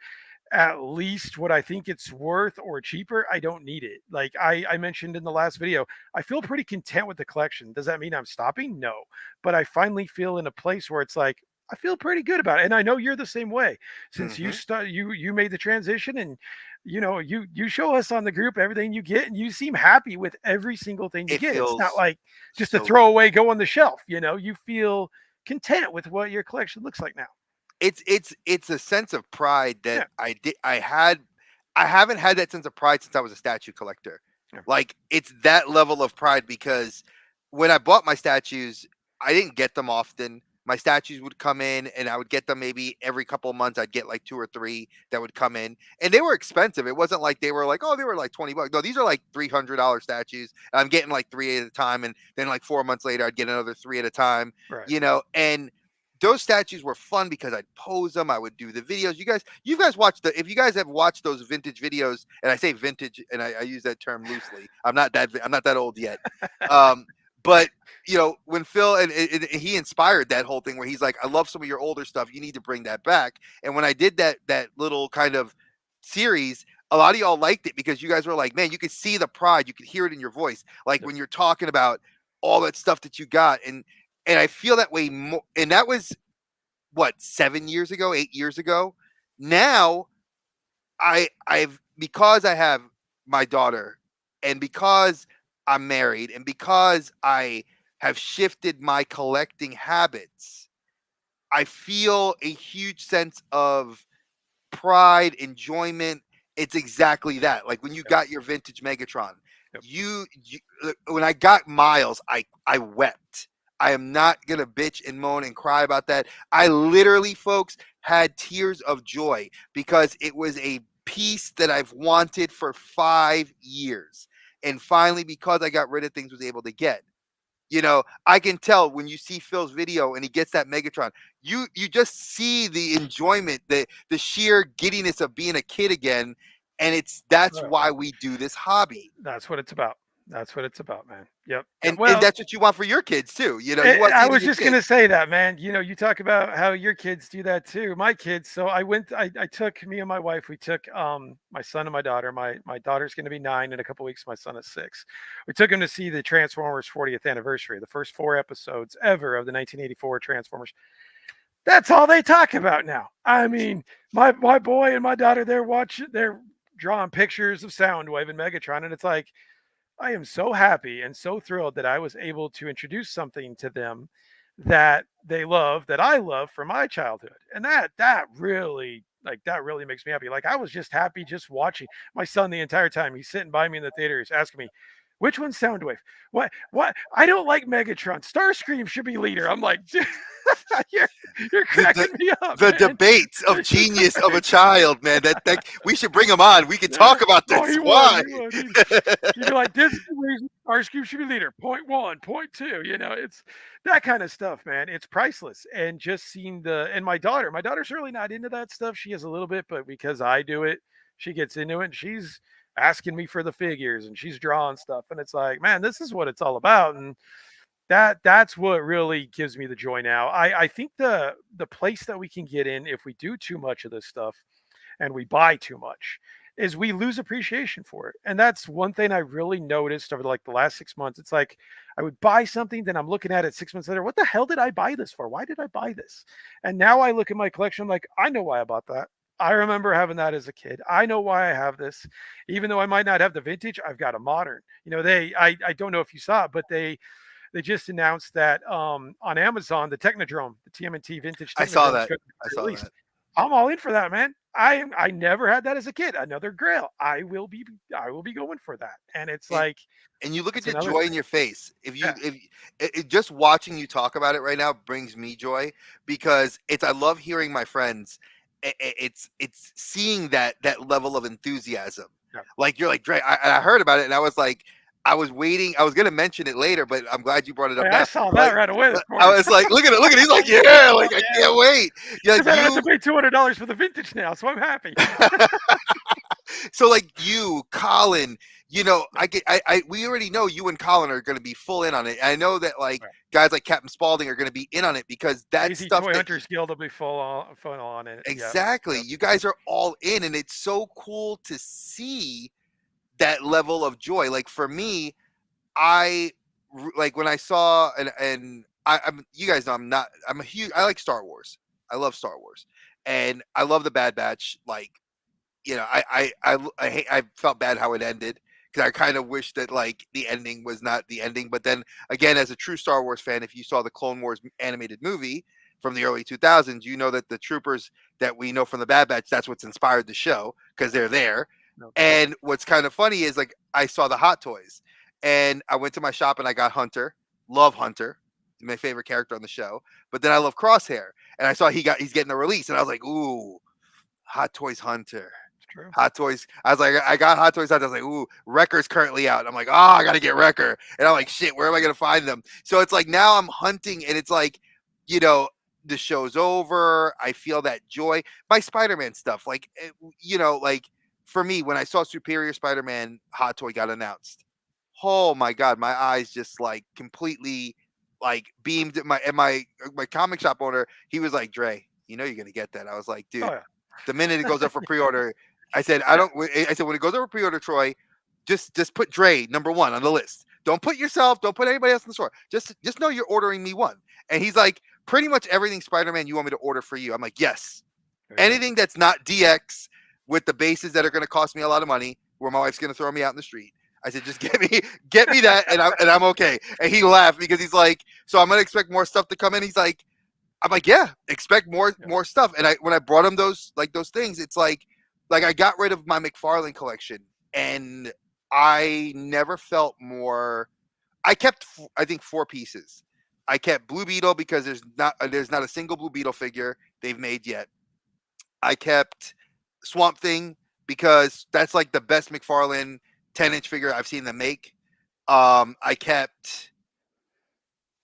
at least what I think it's worth or cheaper, I don't need it. Like I mentioned in the last video, I feel pretty content with the collection. Does that mean I'm stopping? No. But I finally feel in a place where it's like, I feel pretty good about it. And I know you're the same way. Since Hmm. you made the transition, and you show us on the group everything you get, and you seem happy with every single thing you It get. It's not feels like just a so good. throwaway go on the shelf, you feel content with what your collection looks like now. It's a sense of pride that Yeah. I haven't had that sense of pride since I was a statue collector. Yeah. Like, it's that level of pride because when I bought my statues, I didn't get them often. My statues would come in and I would get them maybe every couple of months. I'd get like two or three that would come in, and they were expensive. It wasn't like they were like, oh, they were like $20. No, these are like $300 statues. And I'm getting like three at a time. And then like 4 months later, I'd get another three at a time, Right. and those statues were fun because I'd pose them. I would do the videos. You guys watch if you guys have watched those vintage videos, and I say vintage, and I use that term loosely. I'm not that old yet. Um, but when Phil and he inspired that whole thing where he's like, I love some of your older stuff. You need to bring that back. And when I did that little kind of series, a lot of y'all liked it because you guys were like, man, you could see the pride, you could hear it in your voice, like Yep. when you're talking about all that stuff that you got. And I feel that way more. And that was what, 7 years ago, 8 years ago. Now I've because I have my daughter, and because I'm married, and because I have shifted my collecting habits, I feel a huge sense of pride, enjoyment. It's exactly that. Like when you Yep. got your vintage Megatron, Yep. when I got Miles, I wept. I am not gonna bitch and moan and cry about that. I literally, folks, had tears of joy because it was a piece that I've wanted for 5 years, and finally, because I got rid of things, was able to get. I can tell when you see Phil's video and he gets that Megatron, you just see the enjoyment, the sheer giddiness of being a kid again, and that's Right. why we do this hobby. That's what it's about. That's what it's about, man. Yep. Yep. And Well, that's what you want for your kids too. You want to I see it in was your just kids. gonna say that, man. You talk about how your kids do that too. My kids. So I took me and my wife. We took my son and my daughter. My daughter's gonna be 9 in a couple weeks. My son is 6. We took him to see the Transformers 40th anniversary, the first 4 episodes ever of the 1984 Transformers. That's all they talk about now. I mean, my boy and my daughter, they're drawing pictures of Soundwave and Megatron, and it's like, I am so happy and so thrilled that I was able to introduce something to them that they love, that I love from my childhood. And that really makes me happy. Like I was just happy just watching my son the entire time. He's sitting by me in the theater. He's asking me, which one's Soundwave? What? I don't like Megatron. Starscream should be leader. I'm like, dude, you're The, cracking the, me up, the man. debates of genius of a child, man. That we should bring him on. We could Yeah. talk about Oh, this. he would. Why? He would. He'd be like, "This is the reason our scoop should be leader. Point one, point two. It's that kind of stuff, man. It's priceless. And just seeing and my daughter's really not into that stuff. She is a little bit, but because I do it, she gets into it. And she's asking me for the figures and she's drawing stuff. And it's like, man, this is what it's all about. And that's what really gives me the joy now. I think the place that we can get in if we do too much of this stuff and we buy too much is we lose appreciation for it. And that's one thing I really noticed over like the last 6 months. It's like I would buy something, then I'm looking at it 6 months later. What the hell did I buy this for? Why did I buy this? And now I look at my collection, I'm like, I know why I bought that. I remember having that as a kid. I know why I have this. Even though I might not have the vintage, I've got a modern. I don't know if you saw it, but they just announced that on Amazon, the Technodrome, the TMNT vintage I saw Technodrome is that. going to I be saw released. that. I'm all in for that, man. I never had that as a kid. Another Grail. I will be going for that. And it's And, like and you look at it's the another joy in thing. your face. If you Yeah. if just watching you talk about it right now brings me joy because I love hearing my friends. It's seeing that level of enthusiasm. Yeah. Like you're like, Dre, I heard about it and I was like, I was waiting. I was gonna mention it later, but I'm glad you brought it up Hey, I now. saw that Like, right away this I morning. was like, look at it, look at it. He's like, yeah, like I Yeah. can't wait. Yeah, Because I don't have to pay $200 for the vintage now, so I'm happy. So like you, Colin, you know, we already know you and Colin are going to be full in on it. I know that like Right. guys like Captain Spaulding are going to be in on it because that's Crazy stuff Toy that Hunters Guild will be full on it. Yep. exactly. Yep. You guys are all in, and it's so cool to see that level of joy. Like for me, like when I saw I'm you guys know I'm a huge I like Star Wars. I love Star Wars, and I love the Bad Batch. Like you know, I felt bad how it ended because I kind of wish that like the ending was not the ending. But then again, as a true Star Wars fan, if you saw the Clone Wars animated movie from the early 2000s, you know that the troopers that we know from the Bad Batch, that's what's inspired the show because they're there. No. And what's kind of funny is like I saw the Hot Toys, and I went to my shop and I got Hunter. Love Hunter, my favorite character on the show. But then I love Crosshair, and I saw he's getting a release, and I was like, ooh, Hot Toys Hunter. True. Hot Toys. I was like, I got Hot Toys out. I was like, ooh, Wrecker's currently out. I'm like, oh, I gotta get Wrecker. And I'm like, shit, where am I gonna find them? So it's like now I'm hunting, and it's like, you know, the show's over. I feel that joy. My Spider-Man stuff, like, you know, like for me, when I saw Superior Spider-Man Hot Toy got announced, oh my god, my eyes just like completely like beamed. My comic shop owner, he was like, Dre, you know, you're gonna get that. I was like, dude, Oh yeah. the minute it goes up for pre-order, I said, I don't. I said when it goes over pre-order, Troy, just put Dre #1 on the list. Don't put yourself. Don't put anybody else in the store. Just know you're ordering me one. And he's like, pretty much everything Spider-Man you want me to order for you. I'm like, yes. Anything that's not DX with the bases that are going to cost me a lot of money, where my wife's going to throw me out in the street. I said, just get me that, and I'm okay. And he laughed because he's like, so I'm going to expect more stuff to come in. He's like, I'm like, yeah, expect more stuff. And when I brought him those things, it's like I got rid of my McFarlane collection, and I never felt more. I kept I think 4 pieces. I kept Blue Beetle because there's not a single Blue Beetle figure they've made yet. I kept Swamp Thing because that's like the best McFarlane 10-inch figure I've seen them make. I kept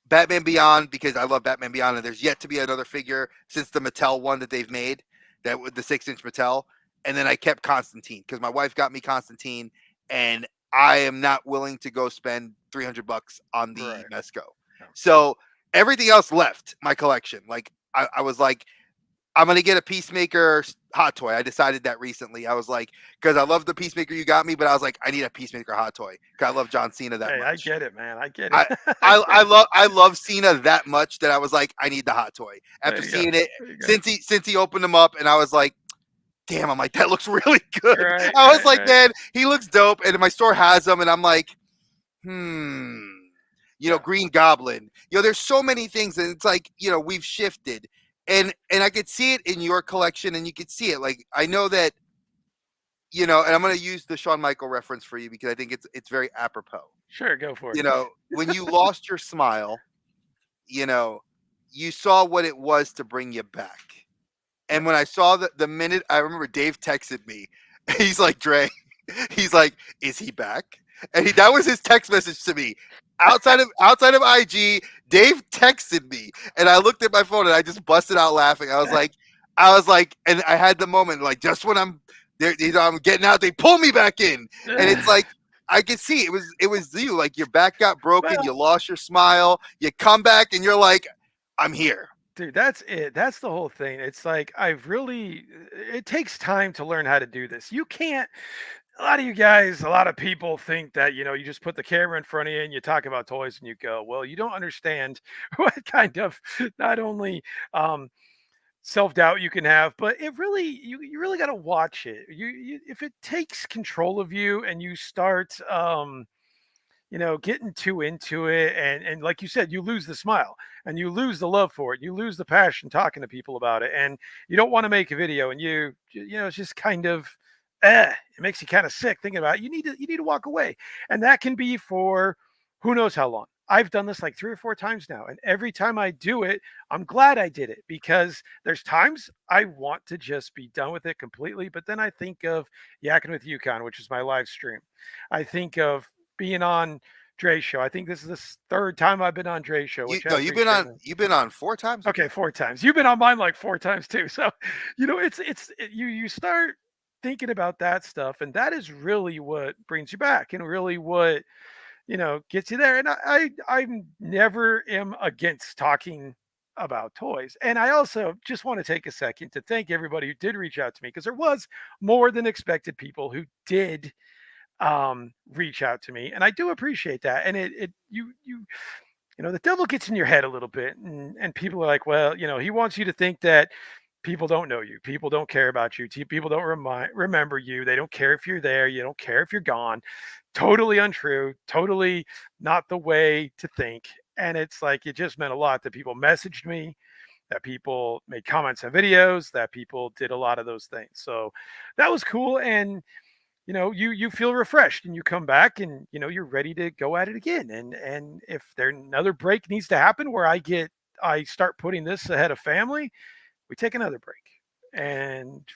Batman Beyond because I love Batman Beyond, and there's yet to be another figure since the Mattel one that they've made, that with the 6-inch Mattel. And then I kept Constantine because my wife got me Constantine, and I am not willing to go spend $300 on the Mezco. So everything else left my collection. Like I was like, I'm gonna get a Peacemaker Hot Toy. I decided that recently. I was like, because I love the Peacemaker you got me, but I was like, I need a Peacemaker Hot Toy because I love John Cena that much. I get it, man. I get it. I love Cena that much that I was like, I need the Hot Toy. After seeing it, since he opened them up, and I was like, damn, I'm like, that looks really good. I was like, man, he looks dope. And my store has them, and I'm like, you know, Green Goblin. You know, there's so many things, and it's like, you know, we've shifted. And I could see it in your collection, and you could see it. Like, I know that, you know, and I'm going to use the Shawn Michael reference for you because I think it's very apropos. Sure, go for it. You know, when you lost your smile, you know, you saw what it was to bring you back. And when I saw the minute, I remember Dave texted me. He's like, Dre, he's like, is he back? And that was his text message to me. Outside of IG, Dave texted me, and I looked at my phone and I just busted out laughing. I was like, and I had the moment, like, just when I'm there, you know, I'm getting out, they pull me back in, and it's like I could see it was you. Like your back got broken, you lost your smile, you come back, and you're like, I'm here. Dude, that's it. That's the whole thing. It's like it takes time to learn how to do this. You can't. A lot of you guys, a lot of people think that, you know, you just put the camera in front of you and you talk about toys and you go, well, you don't understand what kind of not only self-doubt you can have, but it really, you really got to watch it. You if it takes control of you and you start, you know, getting too into it, and like you said, you lose the smile and you lose the love for it, you lose the passion talking to people about it, and you don't want to make a video, and you know, it's just kind of, it makes you kind of sick thinking about it. You need to walk away. And that can be for who knows how long. I've done this like 3 or 4 times now. And every time I do it, I'm glad I did it, because there's times I want to just be done with it completely. But then I think of Yakking with Yukon, which is my live stream. I think of being on Dre's show. I think this is the 3rd time I've been on Dre's show. You've been on 4 times. Okay, 4 times. You've been on mine like 4 times too. So, you know, you start thinking about that stuff, and that is really what brings you back, and really what gets you there. And I'm never am against talking about toys. And I also just want to take a second to thank everybody who did reach out to me, because there was more than expected people who did reach out to me, and I do appreciate that. And it the devil gets in your head a little bit, and people are like, well, he wants you to think that people don't know you, people don't care about you, people don't remember you, they don't care if you're there, you don't care if you're gone. Totally untrue, totally not the way to think. And it's like, it just meant a lot that people messaged me, that people made comments on videos, that people did a lot of those things. So that was cool. And you feel refreshed, and you come back, and you're ready to go at it again. And if there another break needs to happen where I start putting this ahead of family, we take another break. And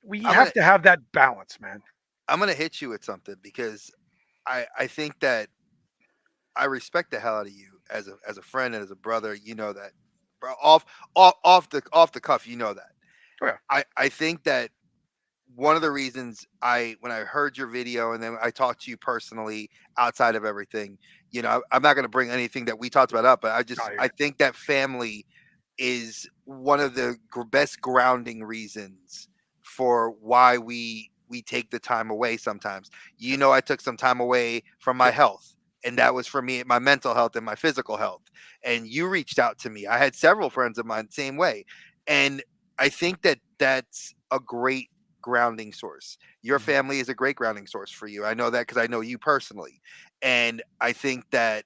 we I'm have gonna to have that balance, man. I'm gonna hit you with something because I think that I respect the hell out of you as a friend and as a brother. You know that, bro. Off the cuff, you know that. Oh, yeah. I think that one of the reasons when I heard your video and then I talked to you personally outside of everything, I'm not going to bring anything that we talked about up, but No, I think that family is one of the best grounding reasons for why we take the time away sometimes. I took some time away from my yeah. health, and that was for me, my mental health and my physical health. And you reached out to me. I had several friends of mine same way. And I think that that's a great grounding source. Your Mhm. family is a great grounding source for you. I know that because I know you personally. And I think that,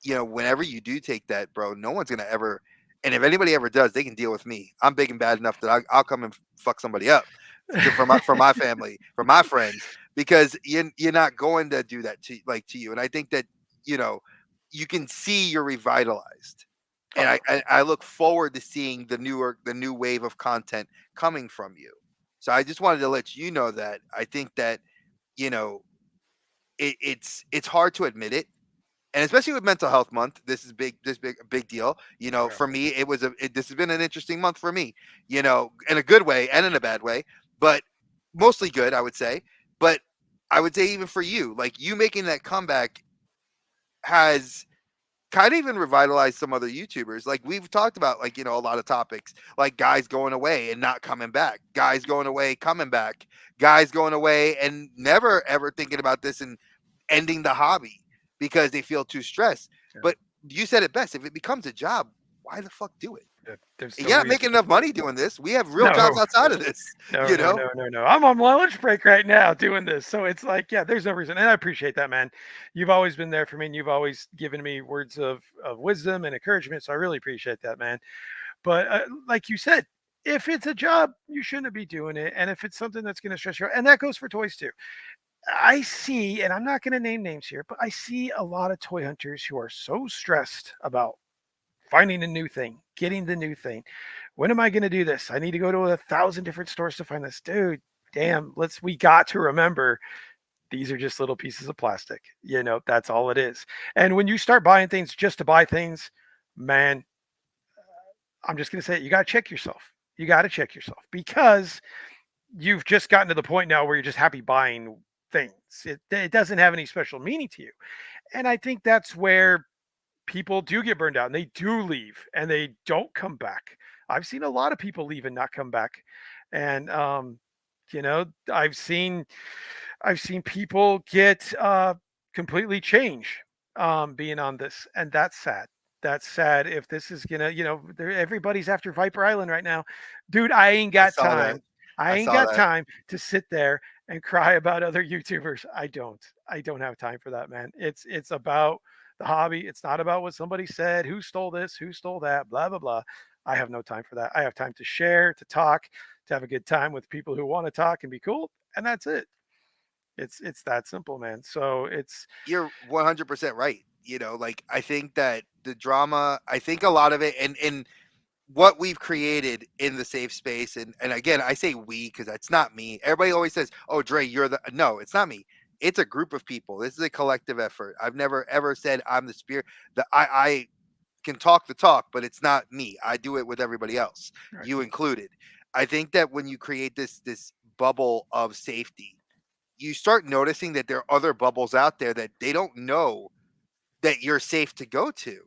whenever you do take that, bro, no one's gonna ever. And if anybody ever does, they can deal with me. I'm big and bad enough that I'll come and fuck somebody up for my family, for my friends, because you're not going to do that to you. And I think that you know you can see you're revitalized, Oh, and yeah. I look forward to seeing the new wave of content coming from you. So I just wanted to let you know that I think that you know it's hard to admit it, and especially with mental health month, this is big deal. Oh, yeah. For me, this has been an interesting month for me, in a good way and in a bad way, but mostly good, I would say. But I would say even for you, like you making that comeback has kind of even revitalized some other YouTubers. Like we've talked about, like, a lot of topics, like guys going away and not coming back, guys going away, coming back, guys going away and never ever thinking about this and ending the hobby because they feel too stressed. Yeah. But you said it best. If it becomes a job, why the fuck do it? There's no You're not reason making to enough do it. money doing this. We have real jobs No, outside of this, no, you no, know? no, no, no. I'm on my lunch break right now doing this. So it's like, yeah, there's no reason. And I appreciate that, man. You've always been there for me, and you've always given me words of wisdom and encouragement. So I really appreciate that, man. But like you said, if it's a job, you shouldn't be doing it. And if it's something that's going to stress you out, and that goes for toys too. I see, and I'm not going to name names here, but I see a lot of toy hunters who are so stressed about finding a new thing, getting the new thing. When am I going to do this? I need to go to 1,000 different stores to find this. Dude, damn, we got to remember these are just little pieces of plastic. That's all it is. And when you start buying things just to buy things, man, I'm just going to say it, you got to check yourself. You got to check yourself, because you've just gotten to the point now where you're just happy buying things. It doesn't have any special meaning to you. And I think that's where people do get burned out, and they do leave, and they don't come back. I've seen a lot of people leave and not come back. And you know, I've seen people get completely change being on this, and that's sad. That's sad. If this is gonna, everybody's after Viper Island right now, dude. I ain't I got saw that. time. I I ain't saw got that. time to sit there and cry about other YouTubers. I don't have time for that, man. It's about the hobby. It's not about what somebody said, who stole this, who stole that, blah blah blah. I have no time for that. I have time to share, to talk, to have a good time with people who want to talk and be cool, and that's it. It's that simple, man. So it's You're 100% right. Like I think that the drama, I think a lot of it, and what we've created in the safe space, and again, I say we because that's not me. Everybody always says, "Oh, Dre, you're the," no, it's not me. It's a group of people. This is a collective effort. I've never ever said I'm the spirit. I can talk the talk, but it's not me. I do it with everybody else, right. you included. I think that when you create this bubble of safety, you start noticing that there are other bubbles out there that they don't know that you're safe to go to.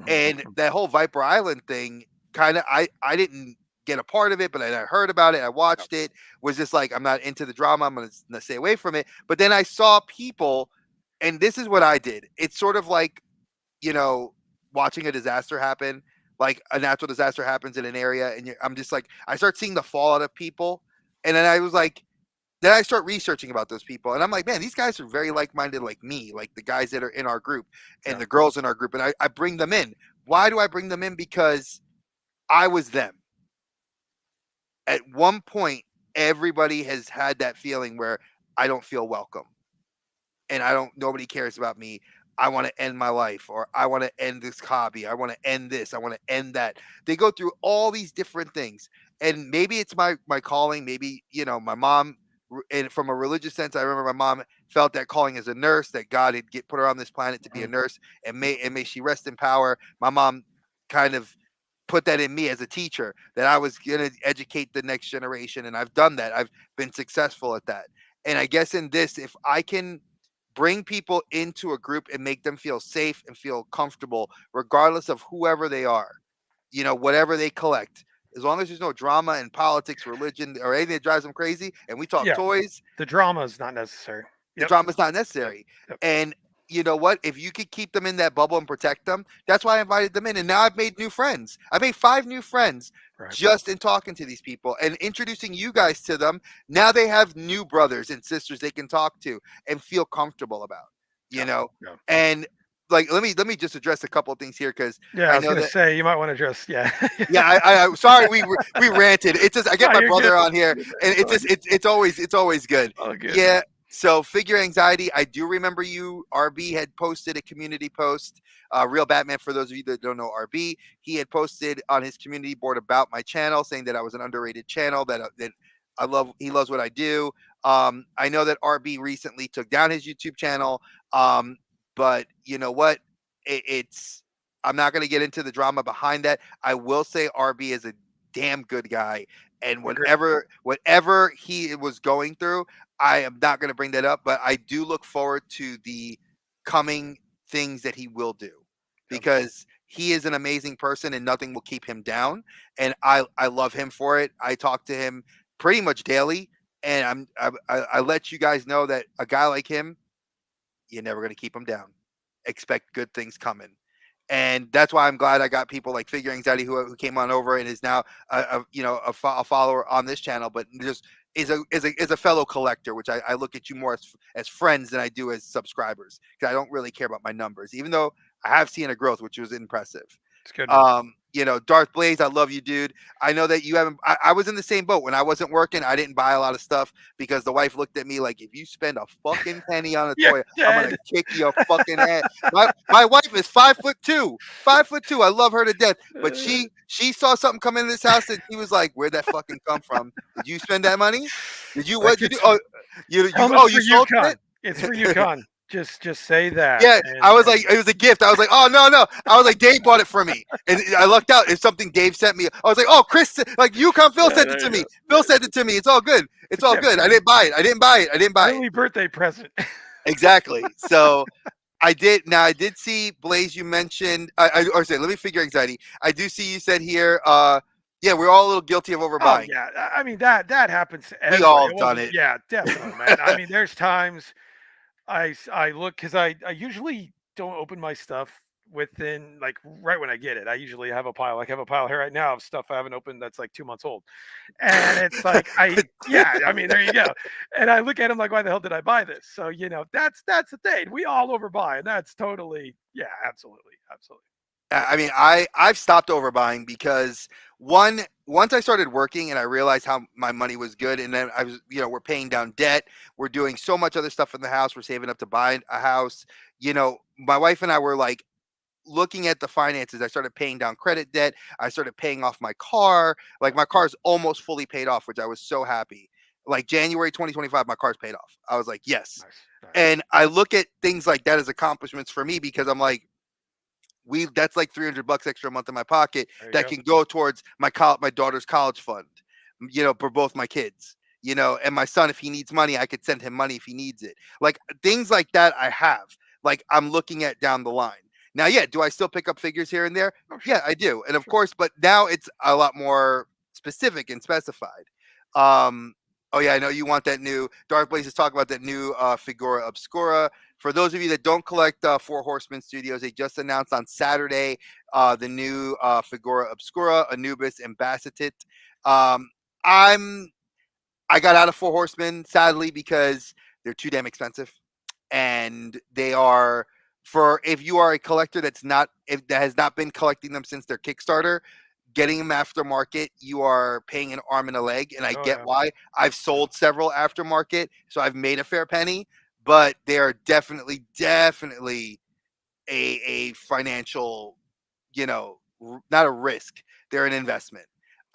And that whole Viper Island thing, kind of, I didn't get a part of it, but I heard about it. I watched it. Was just like, I'm not into the drama. I'm gonna stay away from it. But then I saw people, and this is what I did. It's sort of like, you know, watching a disaster happen, like a natural disaster happens in an area, and I'm just like, I start seeing the fallout of people, and then I was like, then I start researching about those people, and I'm like, man, these guys are very like-minded, like me, like the guys that are in our group and the girls in our group, and I bring them in. Why do I bring them in? Because I was them. At one point, everybody has had that feeling where I don't feel welcome, and nobody cares about me. I want to end my life, or I want to end this hobby. I want to end this. I want to end that. They go through all these different things, and maybe it's my calling. Maybe, my mom, and from a religious sense, I remember my mom felt that calling as a nurse, that God had put her on this planet to be a nurse, and may she rest in power. My mom kind of put that in me as a teacher, that I was going to educate the next generation, and I've done that. I've been successful at that. And I guess in this, if I can bring people into a group and make them feel safe and feel comfortable, regardless of whoever they are, whatever they collect, as long as there's no drama and politics, religion, or anything that drives them crazy, and we talk toys, the drama is not necessary. the drama is not necessary. And you know what? If you could keep them in that bubble and protect them, that's why I invited them in. And now I've made new friends. I made 5 new friends just in talking to these people and introducing you guys to them. Now they have new brothers and sisters they can talk to and feel comfortable about, And like, let me just address a couple of things here, because I was gonna say, you might want to address. I sorry, we ranted. It's just, I get my brother on here, and it's always good. Yeah. So figure anxiety. I do remember you. RB had posted a community post. Real Batman, for those of you that don't know RB, he had posted on his community board about my channel, saying that I was an underrated channel, that I love. He loves what I do. I know that RB recently took down his YouTube channel. But you know what? I'm not going to get into the drama behind that. I will say RB is a damn good guy, and whatever he was going through, I am not going to bring that up. But I do look forward to the coming things that he will do, because he is an amazing person, and nothing will keep him down. And I love him for it. I talk to him pretty much daily, and I let you guys know that a guy like him, you're never going to keep him down. Expect good things coming. And that's why I'm glad I got people like Figure Anxiety who came on over and is now a follower on this channel, but just is a fellow collector, which I look at you more as friends than I do as subscribers, because I don't really care about my numbers, even though I have seen a growth, which was impressive. It's good. Darth Blaze, I love you, dude. I know that you haven't. I was in the same boat when I wasn't working. I didn't buy a lot of stuff because the wife looked at me like, if you spend a fucking penny on a toy, I'm gonna kick your fucking ass. My wife is 5'2". 5'2". I love her to death, but she saw something come in this house and she was like, "Where'd that fucking come from? Did you spend that money? Did you what? Did you? Oh, you sold it? It's for UConn. Just say that. Yeah, I was like, it was a gift. I was like, oh no. I was like, Dave bought it for me, and I lucked out. It's something Dave sent me. I was like, oh, Chris, like UConn, Phil sent it to me. Phil sent it to me. It's all good. It's all good. I didn't buy it. I didn't buy it. Early birthday present. Exactly. So I did. Now I did see Blaze. You mentioned. Let me Figure Anxiety. I do see you said here. Yeah, we're all a little guilty of overbuying. Oh, yeah, I mean that happens. We all have done it. Yeah, definitely, man. I mean, there's times I look, because I usually don't open my stuff within, like, right when I get it. I usually have a pile. Like, I have a pile here right now of stuff I haven't opened that's like 2 months old, and it's like I mean, there you go. And I look at them like, why the hell did I buy this? So that's the thing. We all overbuy, and that's totally absolutely. I mean, I've stopped overbuying because once I started working and I realized how my money was good, and then I was, we're paying down debt, we're doing so much other stuff in the house, we're saving up to buy a house. My wife and I were like looking at the finances. I started paying down credit debt. I started paying off my car. Like, my car's almost fully paid off, which I was so happy. Like January 2025, my car's paid off. I was like, yes. Nice. And I look at things like that as accomplishments for me, because I'm like, that's like $300 extra a month in my pocket that can go towards my daughter's college fund, for both my kids. you know, and my son, if he needs money, I could send him money if he needs it. Like things like that I have. Like I'm looking at down the line. Now, yeah, do I still pick up figures here and there? Oh, sure, Yeah, I do. And of sure. course, but now it's a lot more specific and specified. Um, oh yeah, I know you want that new Dark Blaze is talking about that new Figura Obscura. For those of you that don't collect Four Horsemen Studios, they just announced on Saturday the new Figura Obscura, Anubis, and Bassetet. Um, I'm I got out of Four Horsemen sadly because they're too damn expensive, and they are for if you are a collector that has not been collecting them since their Kickstarter, getting them aftermarket, you are paying an arm and a leg, and I Oh get yeah. why. I've sold several aftermarket, so I've made a fair penny, but they are definitely a financial, you know, not a risk. They're an investment.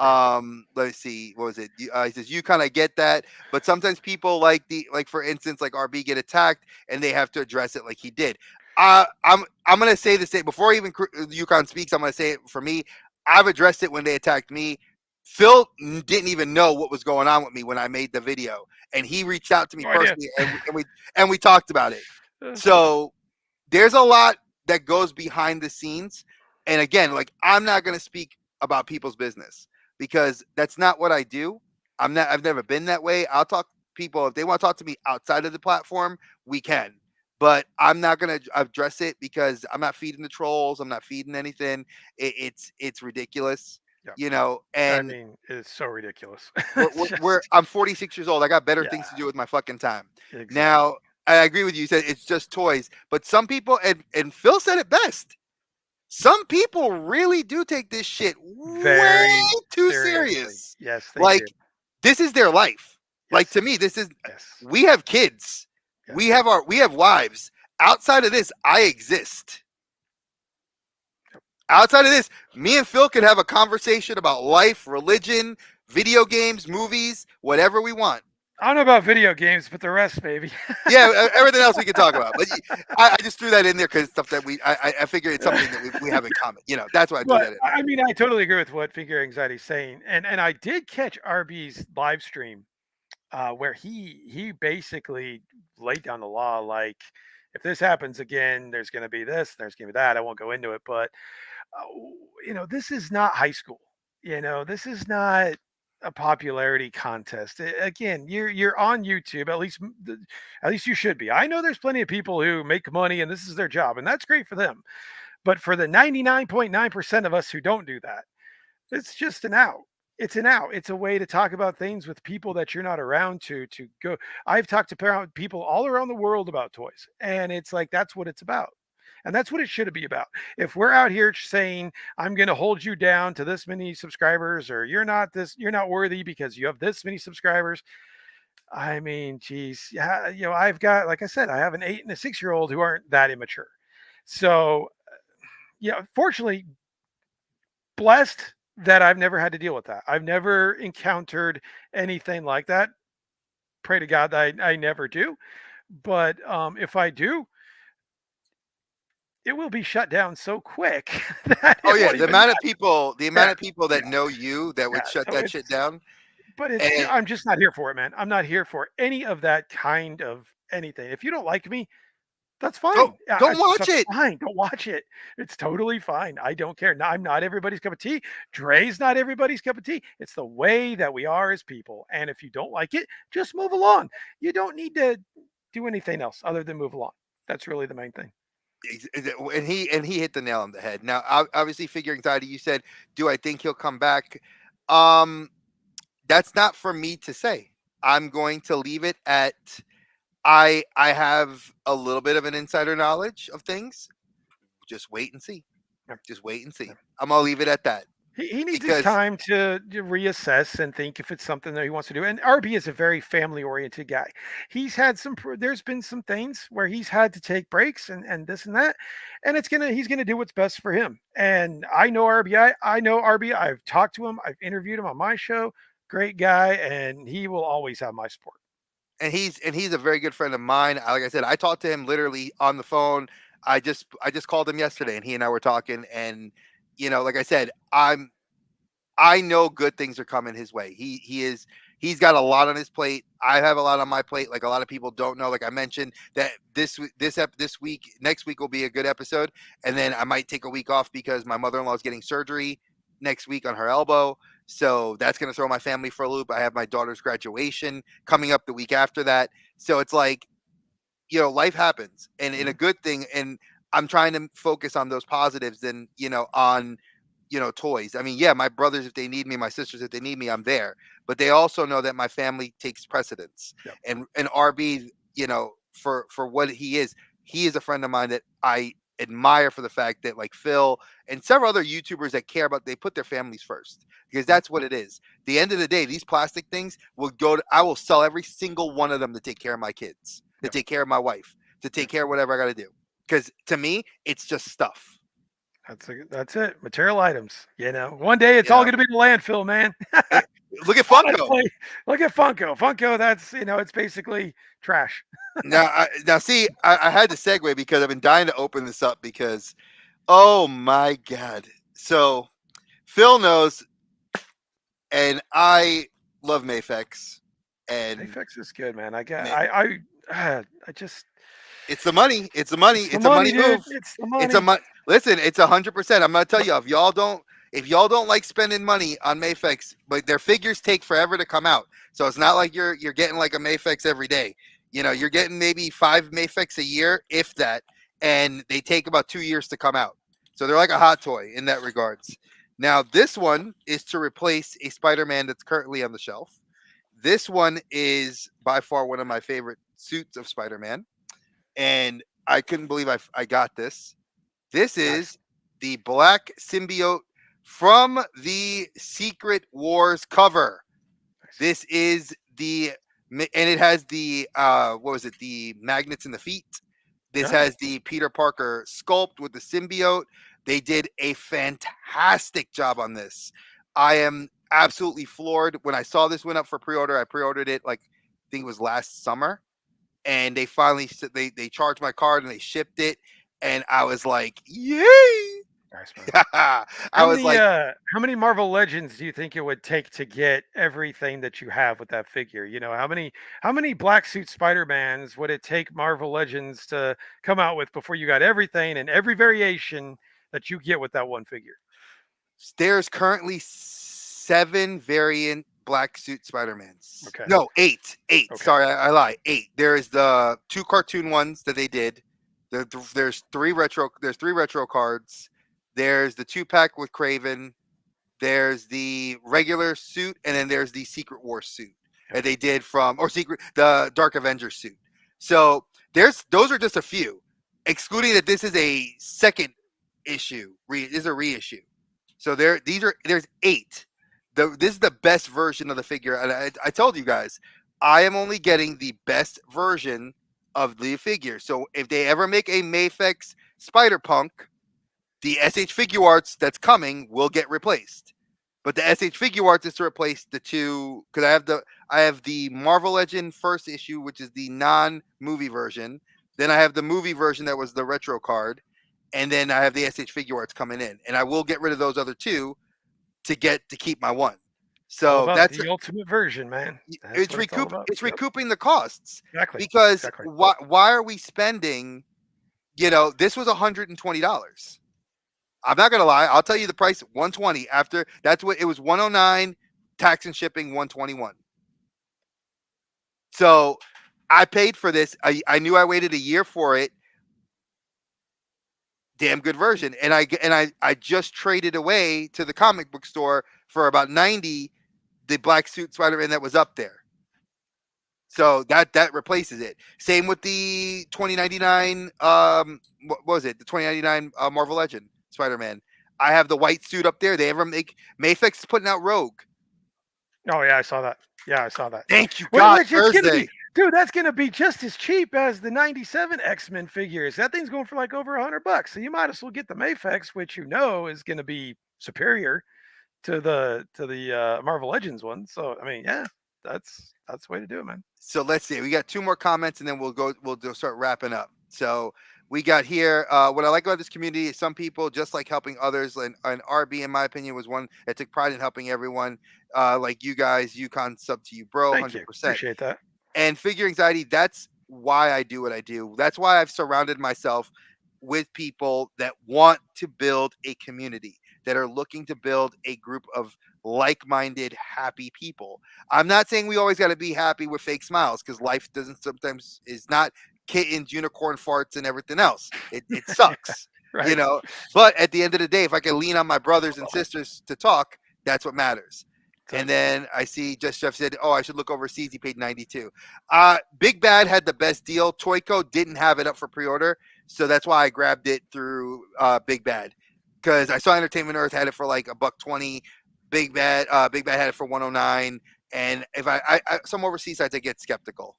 Right. Let's see, what was it? He says you kind of get that, but sometimes people like for instance, like RB get attacked and they have to address it like he did. I'm gonna say the same before even Yukon speaks. I'm gonna say it for me. I've addressed it when they attacked me. Phil didn't even know what was going on with me when I made the video, and he reached out to me No idea. personally, and we talked about it. So there's a lot that goes behind the scenes. And again, like I'm not going to speak about people's business because that's not what I do. I've never been that way. I'll talk to people if they want to talk to me outside of the platform, we can. But I'm not going to address it because I'm not feeding the trolls. I'm not feeding anything. It's ridiculous, Yeah. you know. I And mean, it's so ridiculous. we're, It's we're, we're just I'm 46 years old. I got better yeah, things to do with my fucking time. exactly. Now, I agree with you. You said it's just toys, but some people, and Phil said it best. Some people really do take this shit way Very too seriously. serious. Yes, they do. Like this is their life. Like Yes. to me, this is Yes. we have kids. Yes. We have wives. Outside of this, I exist. Outside of this, me and Phil can have a conversation about life, religion, video games, movies, whatever we want. I don't know about video games, but the rest maybe. Yeah, everything else we can talk about. But I just threw that in there because stuff that I figure it's something that we have in common. You know, that's why I threw But that in. I mean, I totally agree with what Figure Anxiety is saying, and I did catch RB's live stream where he basically laid down the law like if this happens again, there's going to be this, there's going to be that. I won't go into it, but this is not high school. This is not a popularity contest. Again, you're on YouTube. At least you should be. I know there's plenty of people who make money and this is their job, and that's great for them. But for the 99.9% of us who don't do that, it's just an out. It's an out. It's a way to talk about things with people that you're not around to go. I've talked to people all around the world about toys, and it's like that's what it's about. And that's what it should be about. If we're out here saying, I'm going to hold you down to this many subscribers, or you're not worthy because you have this many subscribers. I mean, geez, yeah, I've got, like I said, I have an 8 and a 6-year old who aren't that immature. So, yeah, fortunately, blessed that I've never had to deal with that. I've never encountered anything like that. Pray to God that I never do. But if I do, it will be shut down so quick that Oh it yeah, won't even the amount matter. of people Yeah, that know you that yeah. would shut So that shit down. yeah, And I'm just not here for it, man. I'm not here for any of that kind of anything. If you don't like me, that's don't fine. Yeah, don't watch that's it. fine. Don't watch it. It's totally fine. I don't care. No, I'm not everybody's cup of tea. Dre's not everybody's cup of tea. It's the way that we are as people. And if you don't like it, just move along. You don't need to do anything else other than move along. That's really the main thing. And he hit the nail on the head. Now, obviously, figure anxiety. You said, do I think he'll come back? Um, that's not for me to say. I'm going to leave it at I have a little bit of an insider knowledge of things. Just wait and see. Yep, Just wait and see. yep. I'm gonna leave it at that He needs his because time to reassess and think if it's something that he wants to do. And RB is a very family oriented guy. There's been some things where he's had to take breaks and this and that, and he's gonna do what's best for him. And I know RBI. I know RB. I've talked to him. I've interviewed him on my show. Great guy, and he will always have my support. he's a very good friend of mine. Like I said, I talked to him literally on the phone. I just called him yesterday, and he and I were talking. And like I said, I know good things are coming his way. He is he's got a lot on his plate. I have a lot on my plate. Like a lot of people don't know. Like I mentioned that this week, next week will be a good episode, and then I might take a week off because my mother-in-law is getting surgery next week on her elbow. So that's going to throw my family for a loop. I have my daughter's graduation coming up the week after that. So it's like, you know, life happens, and in a good thing. And I'm trying to focus on those positives than, you know, on, you know, toys. I mean, yeah, my brothers, if they need me, my sisters, if they need me, I'm there. But they also know that my family takes precedence. Yep. And RB, you know, for what he is a friend of mine that I admire for the fact that, like Phil and several other YouTubers that care about, they put their families first, because that's what it is. The end of the day, these plastic things will go to, I will sell every single one of them to take care of my kids, to take care of my wife, to take care of whatever I got to do. Because to me, it's just stuff. That's it. Material items. You know, one day it's all going to be the landfill, man. Look at Funko. Honestly, look at Funko. Funko, that's, you know, it's basically trash. Now, see, I had to segue because I've been dying to open this up because, oh my God. So Phil knows, and I love Mafex. And Mafex is good, man. I just. It's the money. It's the money. It's a money move. It's the money. Listen, it's 100%. I'm gonna tell you, if y'all don't like spending money on Mafex, but their figures take forever to come out, so it's not like you're getting like a Mafex every day. You know, you're getting maybe 5 Mafex a year, if that, and they take about 2 years to come out. So they're like a hot toy in that regards. Now, this one is to replace a Spider-Man that's currently on the shelf. This one is by far one of my favorite suits of Spider-Man, and I couldn't believe I got this. This is the Black Symbiote from the Secret Wars cover. This is and it has the what was it? The magnets in the feet. This has the Peter Parker sculpt with the symbiote. They did a fantastic job on this. I am absolutely floored. When I saw this went up for pre-order, I pre-ordered it like, I think it was last summer, and they finally they charged my card and they shipped it, and I was like, yay! Nice, man. How many Marvel Legends do you think it would take to get everything that you have with that figure? You know, how many black suit Spider-Mans would it take Marvel Legends to come out with before you got everything and every variation that you get with that one figure? There's currently 7 variant black suit Spider-Mans. Okay. No, 8. Okay. Sorry, I lied. 8. There is the 2 cartoon ones that they did. There's 3 retro cards. There's the 2-pack with Kraven. There's the regular suit, and then there's the Secret Wars suit that they did the Dark Avenger suit. So those are just a few, excluding that this is a second issue. Is a reissue. So there's 8. This is the best version of the figure, and I told you guys, I am only getting the best version of the figure. So if they ever make a Mafex Spider-Punk, the SH Figuarts that's coming will get replaced. But the SH Figuarts is to replace the 2, because I have the Marvel Legend first issue, which is the non-movie version. Then I have the movie version that was the retro card, and then I have the SH Figuarts coming in, and I will get rid of those other 2 to keep my 1. So that's the ultimate version, man. It's recouping the costs. Exactly. Because why are we spending? You know, this was $120. I'm not gonna lie. I'll tell you the price: $120. After that's what it was, $109, tax and shipping, $121. So I paid for this. I knew I waited a year for it. Damn good version, and I just traded away to the comic book store for about $90 the black suit Spider-Man that was up there. So that replaces it. Same with the 2099 what was it? The 2099 Marvel Legend Spider-Man. I have the white suit up there. They ever make Mafex is putting out Rogue. Oh yeah, I saw that. Thank you, God. Thursday. Dude, that's gonna be just as cheap as the 97 X-Men figures. That thing's going for like over $100. So you might as well get the Mafex, which you know is gonna be superior to the Marvel Legends one. So I mean, yeah, that's the way to do it, man. So let's see. We got 2 more comments, and then we'll start wrapping up. So We got here. What I like about this community is some people just like helping others, and RB, in my opinion, was one that took pride in helping everyone. Like you guys, UConn sub to you, bro, Thank you. 100%. Appreciate that. And figure anxiety, that's why I do what I do. That's why I've surrounded myself with people that want to build a community, that are looking to build a group of like-minded, happy people. I'm not saying we always got to be happy with fake smiles, because life doesn't sometimes is not kittens, unicorn farts, and everything else. It sucks, Right. But at the end of the day, if I can lean on my brothers and sisters to talk, that's what matters. And then I see Just Jeff said, "Oh, I should look overseas." He paid 92. Big Bad had the best deal. Toyco didn't have it up for pre-order, so that's why I grabbed it through Big Bad, because I saw Entertainment Earth had it for like $120. Big Bad had it for 109. And if I some overseas sites, I get skeptical.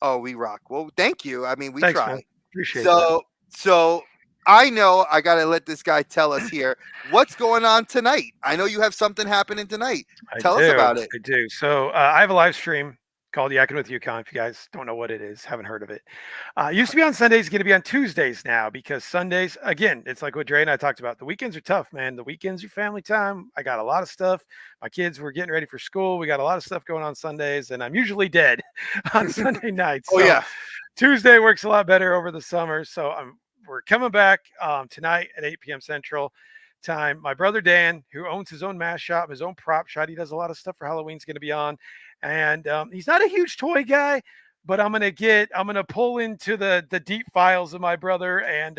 Oh, we rock. Well, thank you. I mean, we Thanks, try. man. Appreciate that. So I know I got to let this guy tell us here what's going on tonight. I know you have something happening tonight. Tell us about it. I do. So I have a live stream called Yakking with UConn. If you guys don't know what it is, haven't heard of it. Used to be on Sundays, going to be on Tuesdays now, because Sundays, again, it's like what Dre and I talked about. The weekends are tough, man. The weekends are family time. I got a lot of stuff. My kids were getting ready for school. We got a lot of stuff going on Sundays, and I'm usually dead on Sunday nights. Oh, yeah. Tuesday works a lot better over the summer. So we're coming back tonight at 8 p.m. Central time. My brother Dan, who owns his own mask shop, his own prop shop, he does a lot of stuff for Halloween, is going to be on. And he's not a huge toy guy, but I'm gonna pull into the deep files of my brother and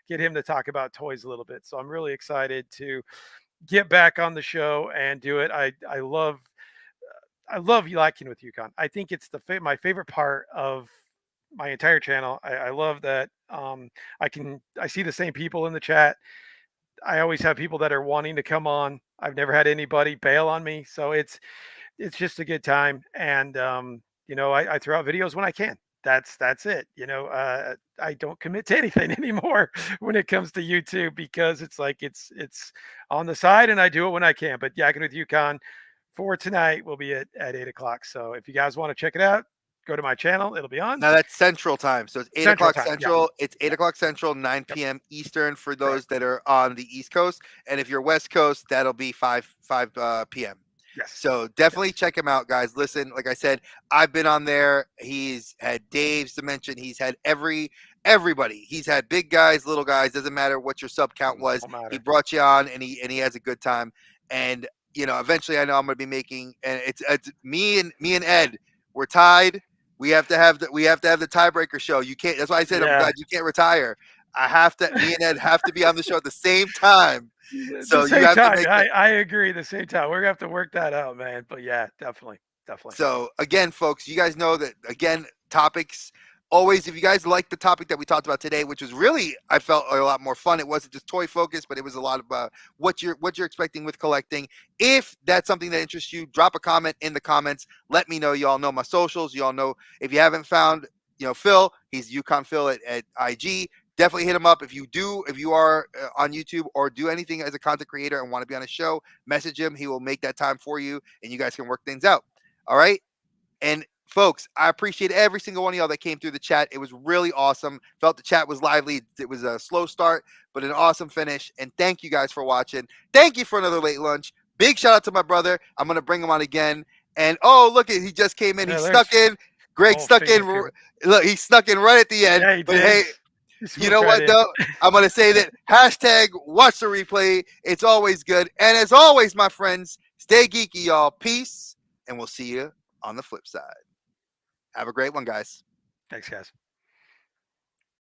get him to talk about toys a little bit. So I'm really excited to get back on the show and do it. I love Yakking with UConn. I think it's my favorite part of my entire channel. I love that I see the same people in the chat. I always have people that are wanting to come on. I've never had anybody bail on me, so it's just a good time. And I throw out videos when I can. That's it. I don't commit to anything anymore when it comes to YouTube, because it's like it's on the side, and I do it when I can. But Yakking with UConn for tonight will be at 8:00. So if you guys want to check it out, go to my channel. It'll be on. Now that's Central time. So it's 8 o'clock Central. Yeah. It's 8 o'clock Central, 9 p.m. Eastern for those that are on the East Coast. And if you're West Coast, that'll be 5 p.m. Yes. So definitely check him out, guys. Listen, like I said, I've been on there. He's had Dave's Dimension. He's had everybody. He's had big guys, little guys. Doesn't matter what your sub count was. He brought you on, and he has a good time. And eventually, I know I'm going to be making. And it's me and Ed. We're tied. We have to have the tiebreaker show. You can't. That's why I said I'm glad you can't retire. Me and Ed have to be on the show at the same time. So you have to make I agree. The same time, we're gonna have to work that out, man. But yeah, definitely. So again, folks, you guys know that topics. Always, if you guys like the topic that we talked about today, which was really, I felt a lot more fun. It wasn't just toy focused, but it was a lot about what you're expecting with collecting. If that's something that interests you, drop a comment in the comments. Let me know. You all know my socials. You all know, if you haven't found, Phil, he's UConn Phil at IG. Definitely hit him up. If you are on YouTube or do anything as a content creator and want to be on a show, message him. He will make that time for you, and you guys can work things out. All right. And folks, I appreciate every single one of y'all that came through the chat. It was really awesome. Felt the chat was lively. It was a slow start, but an awesome finish. And thank you guys for watching. Thank you for another late lunch. Big shout out to my brother. I'm going to bring him on again. And look, he just came in. He snuck in. Greg snuck in. Look, he snuck in right at the end. Yeah, he but did. Hey, you know what, though? I'm going to say that #watch the replay. It's always good. And as always, my friends, stay geeky, y'all. Peace. And we'll see you on the flip side. Have a great one, guys. Thanks, guys.